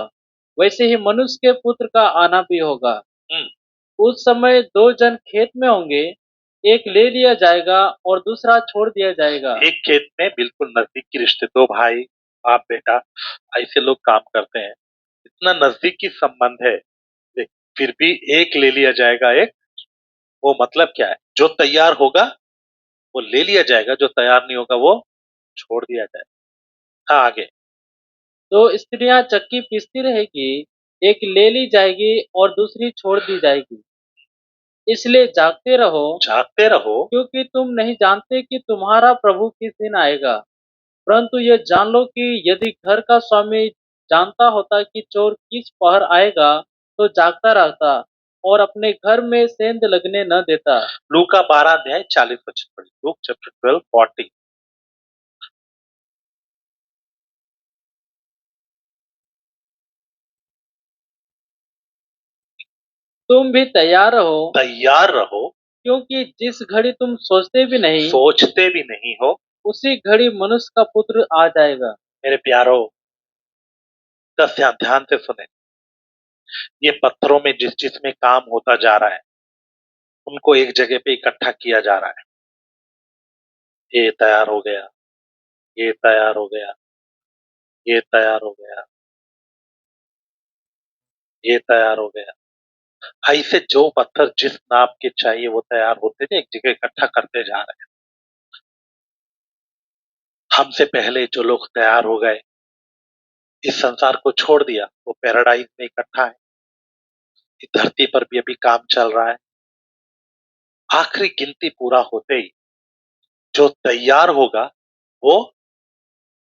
वैसे ही मनुष्य के पुत्र का आना भी होगा। उस समय 2 जन खेत में होंगे, एक ले लिया जाएगा और दूसरा छोड़ दिया जाएगा। एक खेत में बिल्कुल नजदीकी रिश्ते, दो भाई, बाप बेटा, ऐसे लोग काम करते हैं, इतना नजदीकी संबंध है, फिर भी एक ले लिया जाएगा, एक, वो मतलब क्या है? जो तैयार होगा वो ले लिया जाएगा, जो तैयार नहीं होगा वो छोड़ दिया जाएगा। हाँ आगे। तो स्त्रियां चक्की पीसती रहेगी, एक ले ली जाएगी और दूसरी छोड़ दी जाएगी। इसलिए जागते रहो, जागते रहो, क्योंकि तुम नहीं जानते कि तुम्हारा प्रभु किस दिन आएगा। परंतु ये जान लो कि यदि घर का स्वामी जानता होता कि चोर किस पहर आएगा, तो जागता रहता और अपने घर में सेंध लगने न देता। लूका 12 अध्याय 40 वचन पढ़िए। Luke chapter 12:40। तुम भी तैयार रहो, तैयार रहो, क्योंकि जिस घड़ी तुम सोचते भी नहीं, सोचते भी नहीं हो, उसी घड़ी मनुष्य का पुत्र आ जाएगा। मेरे प्यारो, दस ध्यान से सुने। ये पत्थरों में जिस जिसमें काम होता जा रहा है, उनको एक जगह पे इकट्ठा किया जा रहा है। ये तैयार हो गया, ये तैयार हो गया, ये तैयार हो गया, ये तैयार हो गया। ऐसे जो पत्थर जिस नाप के चाहिए वो तैयार होते थे, एक जगह इकट्ठा करते जा रहे हैं। हमसे पहले जो लोग तैयार हो गए, इस संसार को छोड़ दिया, वो पैराडाइज में इकट्ठा है। इस धरती पर भी अभी काम चल रहा है। आखिरी गिनती पूरा होते ही जो तैयार होगा वो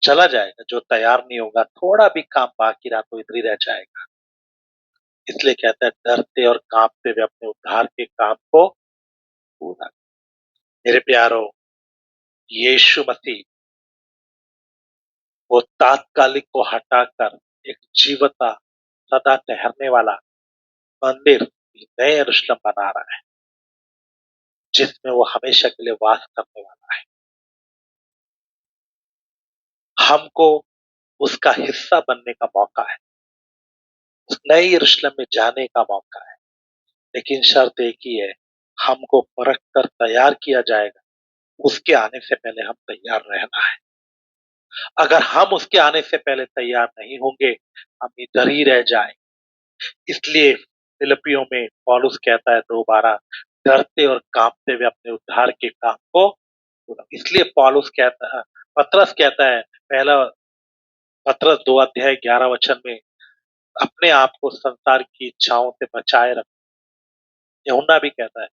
चला जाएगा, जो तैयार नहीं होगा, थोड़ा भी काम बाकी रहा तो इधर ही रह जाएगा। इसलिए कहता है, डरते और कांपते हुए अपने उद्धार के काम को पूरा। मेरे प्यारो, यीशु मसीह वो तात्कालिक को हटाकर एक जीवता सदा ठहरने वाला मंदिर, नए यरूशलेम बना रहा है, जिसमें वो हमेशा के लिए वास करने वाला है। हमको उसका हिस्सा बनने का मौका है। उस नए यरूशलेम में जाने का मौका है। लेकिन शर्त एक ही है, हमको परख कर तैयार किया जाएगा। उसके आने से पहले हम तैयार रहना है। अगर हम उसके आने से पहले तैयार नहीं होंगे, हम इधर ही रह जाएं। इसलिए फिलिपियों में पौलुस कहता है दोबारा, डरते और कांपते हुए अपने उद्धार के काम को पूरा। इसलिए पौलुस कहता है, पतरस कहता है, पहला पतरस 2 अध्याय 11 वचन में, अपने आप को संसार की इच्छाओं से बचाए रखो। यूहन्ना भी कहता है,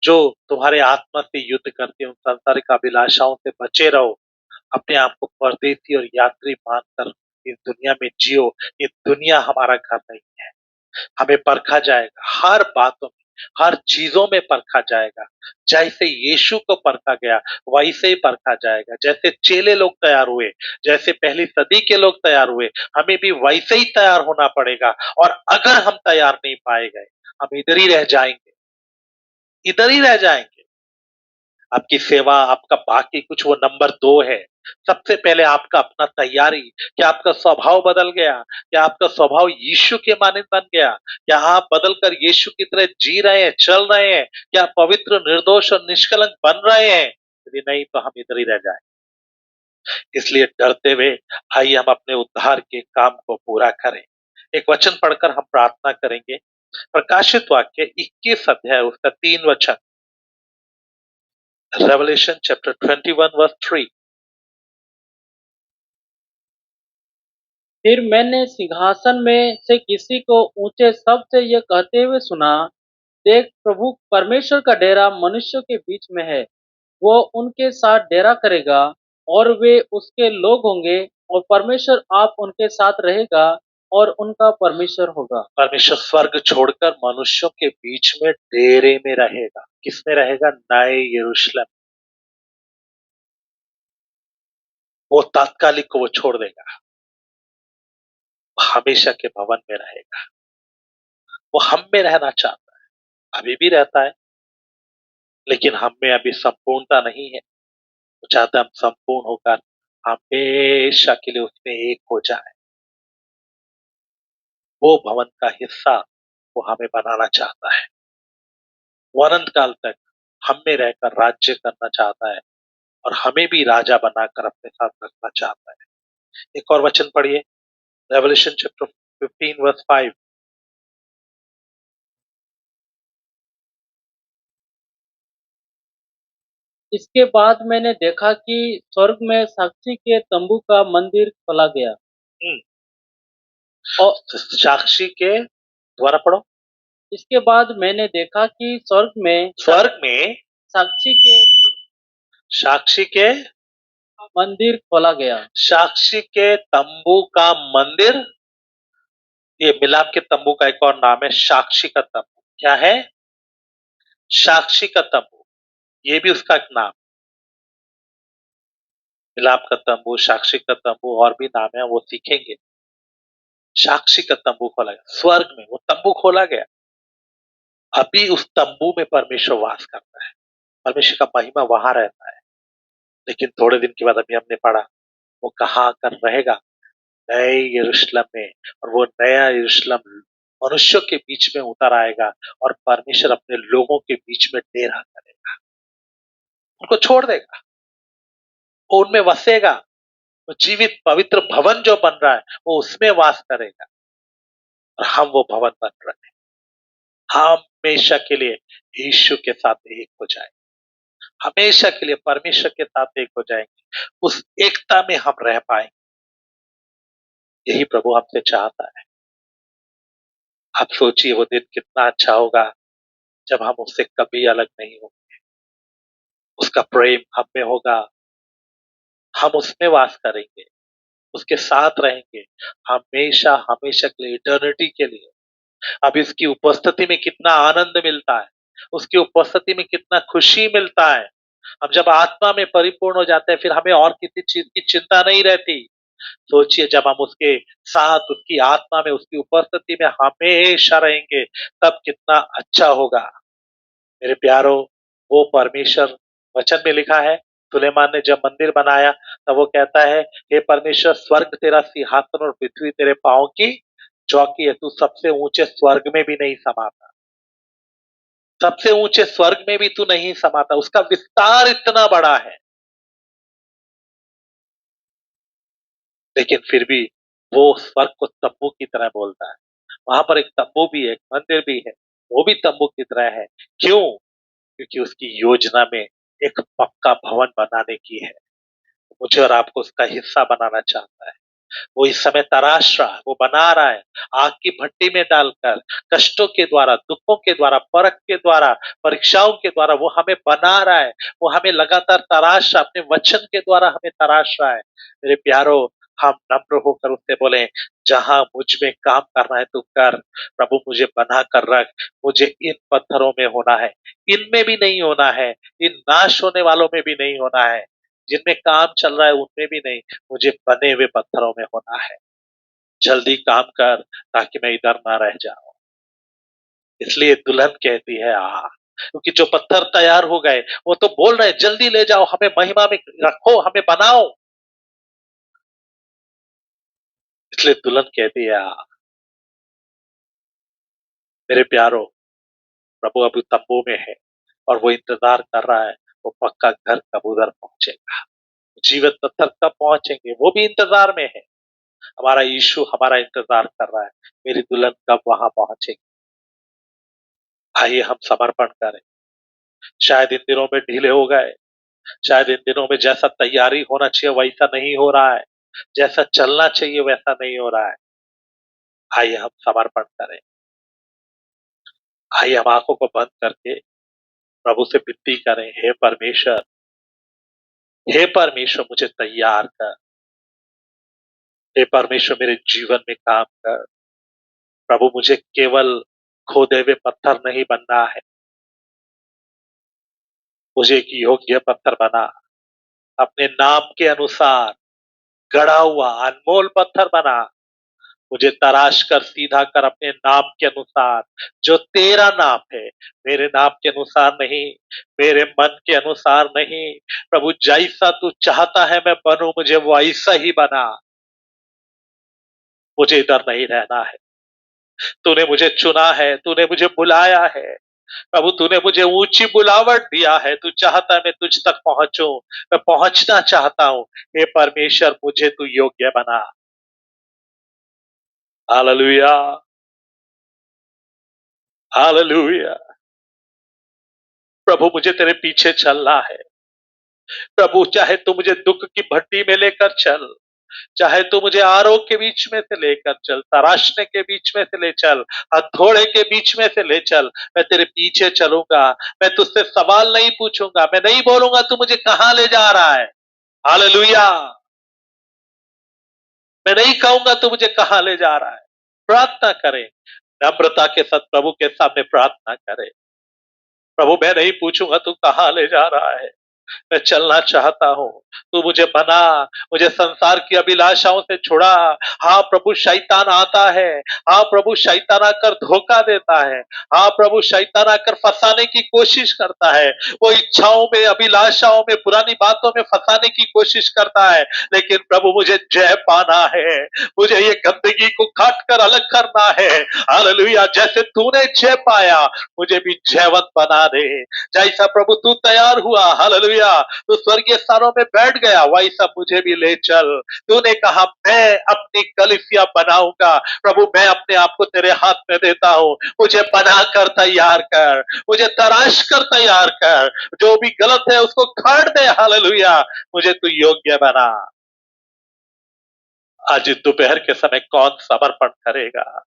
जो तुम्हारे आत्मा से युद्ध करते हैं उन सांसारिक अभिलाषाओं से बचे रहो। अपने आप को परदेसी और यात्री मानकर इस दुनिया में जियो। ये दुनिया हमारा घर नहीं है। हमें परखा जाएगा हर बातों में, हर चीजों में परखा जाएगा। जैसे यीशु को परखा गया वैसे ही परखा जाएगा। जैसे चेले लोग तैयार हुए, जैसे पहली सदी के लोग तैयार हुए, हमें भी वैसे ही तैयार होना पड़ेगा। और अगर हम तैयार नहीं पाए गए, हम इधर ही रह जाएंगे, इधर ही रह जाएंगे। आपकी सेवा, आपका बाकी कुछ वो नंबर 2 है। सबसे पहले आपका अपना तैयारी। क्या आपका स्वभाव बदल गया? क्या आपका स्वभाव यीशु के मानद बन गया? क्या आप बदलकर यीशु की तरह जी रहे हैं, चल रहे हैं? क्या पवित्र, निर्दोष और निष्कलंक बन रहे हैं? यदि नहीं तो हम इधर ही रह जाए। इसलिए डरते हुए आइए हम अपने उद्धार के काम को पूरा करें। एक वचन पढ़कर हम प्रार्थना करेंगे। प्रकाशित वाक्य 21 अध्याय उसका 3 वचन। Revelation chapter 21 verse 3। फिर मैंने सिंहासन में से किसी को ऊंचे शब्द से यह कहते हुए सुना, देख, प्रभु परमेश्वर का डेरा मनुष्यों के बीच में है। वो उनके साथ डेरा करेगा और वे उसके लोग होंगे, और परमेश्वर आप उनके साथ रहेगा और उनका परमेश्वर होगा। परमेश्वर स्वर्ग छोड़कर मनुष्यों के बीच में डेरे में रहेगा। किसमें रहेगा? नए यरूशलेम। वो तात्कालिक को वो छोड़ देगा, हमेशा के भवन में रहेगा। वो हम में रहना चाहता है, अभी भी रहता है, लेकिन हम में अभी संपूर्णता नहीं है। वो चाहता है हम संपूर्ण होकर हमेशा के लिए उसमें एक हो जाए। वो भवन का हिस्सा वो हमें बनाना चाहता है। वो अनंत काल तक हम में रहकर राज्य करना चाहता है और हमें भी राजा बनाकर अपने साथ रखना चाहता है। एक और वचन पढ़िए, रेवल्यूशन चैप्टर 15 वर्स 5। इसके बाद मैंने देखा कि स्वर्ग में साक्षी के तंबू का मंदिर खोला गया। और साक्षी के द्वारा पढ़ो। इसके बाद मैंने देखा कि स्वर्ग में साक्षी के साक्षी के मंदिर खोला गया। साक्षी के तंबू का मंदिर। ये मिलाप के तंबू का एक और नाम है, साक्षी का तंबू। क्या है? साक्षी का तंबू। ये भी उसका एक नाम। मिलाप का तंबू, साक्षी का तंबू, और भी नाम है, वो सीखेंगे। साक्षी का तंबू खोला गया स्वर्ग में। वो तंबू खोला गया। अभी उस तंबू में परमेश्वर वास करता है। परमेश्वर का महिमा वहां रहता है। लेकिन थोड़े दिन के बाद अभी हमने पढ़ा, वो कहाँ कर रहेगा? नए यरूशलेम में। और वो नया यरूशलेम मनुष्यों के बीच में उतर आएगा और परमेश्वर अपने लोगों के बीच में डेरा करेगा। उनको छोड़ देगा, वो उनमें वसेगा। वो जीवित पवित्र भवन जो बन रहा है वो उसमें वास करेगा। और हम वो भवन बन रहे हैं। हम हमेशा के लिए यीशु के साथ एक हो जाए, हमेशा के लिए परमेश्वर के साथ एक हो जाएंगे। उस एकता में हम रह पाएंगे। यही प्रभु हमसे चाहता है। आप सोचिए वो दिन कितना अच्छा होगा जब हम उससे कभी अलग नहीं होंगे। उसका प्रेम हम में होगा, हम उसमें वास करेंगे, उसके साथ रहेंगे हमेशा, हमेशा के लिए, इटर्निटी के लिए। अब इसकी उपस्थिति में कितना आनंद मिलता है, उसकी उपस्थिति में कितना खुशी मिलता है। हम जब आत्मा में परिपूर्ण हो जाते हैं फिर हमें और किसी चीज की चिंता नहीं रहती। सोचिए जब हम उसके साथ, उसकी आत्मा में, उसकी उपस्थिति में हमेशा रहेंगे, तब कितना अच्छा होगा। मेरे प्यारो, वो परमेश्वर, वचन में लिखा है, सुलेमान ने जब मंदिर बनाया तब वो कहता है, हे परमेश्वर, स्वर्ग तेरा सिंहासन और पृथ्वी तेरे पांव की चौकी है, तू सबसे ऊंचे स्वर्ग में भी नहीं समाता, सबसे ऊंचे स्वर्ग में भी तू नहीं समाता, उसका विस्तार इतना बड़ा है। लेकिन फिर भी वो स्वर्ग को तंबू की तरह बोलता है। वहां पर एक तंबू भी है, एक मंदिर भी है, वो भी तंबू की तरह है। क्यों? क्योंकि उसकी योजना में एक पक्का भवन बनाने की है, मुझे और आपको उसका हिस्सा बनाना चाहता है। वो इस समय तराश रहा है, वो बना रहा है, आग की भट्टी में डालकर, कष्टों के द्वारा, दुखों के द्वारा, परख के द्वारा, परीक्षाओं के द्वारा वो हमें बना रहा है। वो हमें लगातार तराश रहा है, अपने वचन के द्वारा हमें तराश रहा है। मेरे प्यारो, हम नम्र होकर उससे बोले, जहां मुझ में काम करना है तू कर, प्रभु मुझे बना कर रख, मुझे इन पत्थरों में होना है, इनमें भी नहीं होना है, इन नाश होने वालों में भी नहीं होना है, जिनमें काम चल रहा है उनमें भी नहीं, मुझे बने हुए पत्थरों में होना है। जल्दी काम कर ताकि मैं इधर ना रह जाऊं। इसलिए दुल्हन कहती है आ, क्योंकि जो पत्थर तैयार हो गए वो तो बोल रहे हैं जल्दी ले जाओ, हमें महिमा में रखो, हमें बनाओ। इसलिए दुल्हन कहती है आ। मेरे प्यारो, प्रभु अभी तंबू में है और वो इंतजार कर रहा है, वो पक्का घर कब उधर पहुंचेगा, जीवित पत्थर कब पहुंचेंगे, वो भी इंतजार में है। हमारा यीशु हमारा इंतजार कर रहा है, मेरी दुल्हन कब वहां पहुंचेगी। आइए हम समर्पण करें। शायद इन दिनों में ढीले हो गए, शायद इन दिनों में जैसा तैयारी होना चाहिए वैसा नहीं हो रहा है, जैसा चलना चाहिए वैसा नहीं हो रहा है। आइए हम समर्पण करें। आइए हम आंखों को बंद करके प्रभु से विनती करें, हे परमेश्वर मुझे तैयार कर, हे परमेश्वर मेरे जीवन में काम कर। प्रभु मुझे केवल खोदे हुए पत्थर नहीं बनना है, मुझे एक योग्य पत्थर बना, अपने नाम के अनुसार गढ़ा हुआ अनमोल पत्थर बना। मुझे तराश कर सीधा कर अपने नाम के अनुसार, जो तेरा नाम है, मेरे नाम के अनुसार नहीं, मेरे मन के अनुसार नहीं। प्रभु जैसा तू चाहता है मैं बनूं, मुझे वो ऐसा ही बना, मुझे इधर नहीं रहना है। तूने मुझे चुना है, तूने मुझे बुलाया है, प्रभु तूने मुझे ऊंची बुलावट दिया है, तू चाहता है मैं तुझ तक पहुंचूं, मैं पहुंचना चाहता हूं। हे परमेश्वर मुझे तू योग्य बना। Hallelujah, hallelujah. प्रभु मुझे तेरे पीछे चलना है। प्रभु चाहे तू मुझे दुख की भट्टी में लेकर चल, चाहे तू मुझे आरोग के बीच में से लेकर चल, तराशने के बीच में से ले चल, हथौड़े के बीच में से ले चल, मैं तेरे पीछे चलूंगा। मैं तुझसे सवाल नहीं पूछूंगा, मैं नहीं बोलूंगा तू मुझे कहां ले जा रहा है। हालेलुया। मैं नहीं कहूंगा तू मुझे कहां ले जा रहा है। प्रार्थना करें, नम्रता के साथ प्रभु के सामने प्रार्थना करें। प्रभु मैं नहीं पूछूंगा तू कहां ले जा रहा है, मैं चलना चाहता हूँ, तू मुझे बना, मुझे संसार की अभिलाषाओं से छुड़ा। हाँ प्रभु शैतान आता है, हाँ प्रभु शैतान आकर धोखा देता है, हाँ प्रभु शैतान आकर फंसाने की कोशिश करता है, वो इच्छाओं में, अभिलाषाओं में, पुरानी बातों में फंसाने की कोशिश करता है। लेकिन प्रभु मुझे जय पाना है, मुझे ये गंदगी को काट कर अलग करना है। हालेलुया। जैसे तूने जय पाया मुझे भी जयवंत बना दे। जैसा प्रभु तू तैयार हुआ, हालेलुया, तू स्वर्गीय स्थानों में बैठ गया, वैसा मुझे भी ले चल। तूने कहा मैं अपनी कलीसिया बनाऊंगा। प्रभु मैं अपने आप को तेरे हाथ में देता हूं, मुझे बना कर तैयार कर, मुझे तराश कर तैयार कर, जो भी गलत है उसको काट दे। हालेलुया, मुझे तू योग्य बना। आज दोपहर के समय कौन समर्पण करेगा?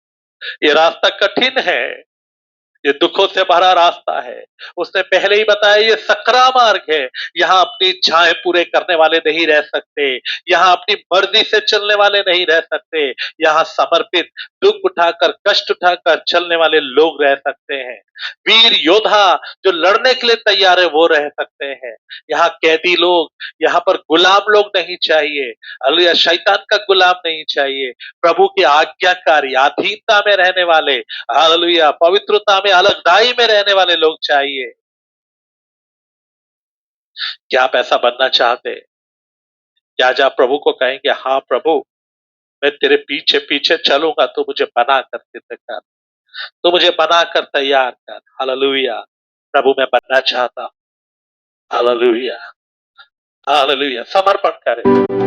ये रास्ता कठिन है, ये दुखों से भरा रास्ता है। उसने पहले ही बताया ये सकरा मार्ग है, यहाँ अपनी इच्छाएं पूरे करने वाले नहीं रह सकते, यहाँ अपनी मर्जी से चलने वाले नहीं रह सकते, यहाँ समर्पित, दुख उठाकर, कष्ट उठाकर चलने वाले लोग रह सकते हैं। वीर योद्धा जो लड़ने के लिए तैयार है वो रह सकते हैं। यहाँ कैदी लोग, यहाँ पर गुलाम लोग नहीं चाहिए, हालेलुया, शैतान का गुलाम नहीं चाहिए, प्रभु की आज्ञाकारी अधीनता में रहने वाले, हालेलुया, पवित्रता में, अलगदाई में रहने वाले लोग चाहिए। क्या आप ऐसा बनना चाहते? क्या आज आप प्रभु को कहेंगे हाँ प्रभु, मैं तेरे पीछे पीछे चलूंगा, तो मुझे बना कर सिद्ध कर, तो मुझे बना कर तैयार कर। हालेलुया। प्रभु मैं बनना चाहता हूँ। हालेलुया। हालेलुया। समर्पण करें।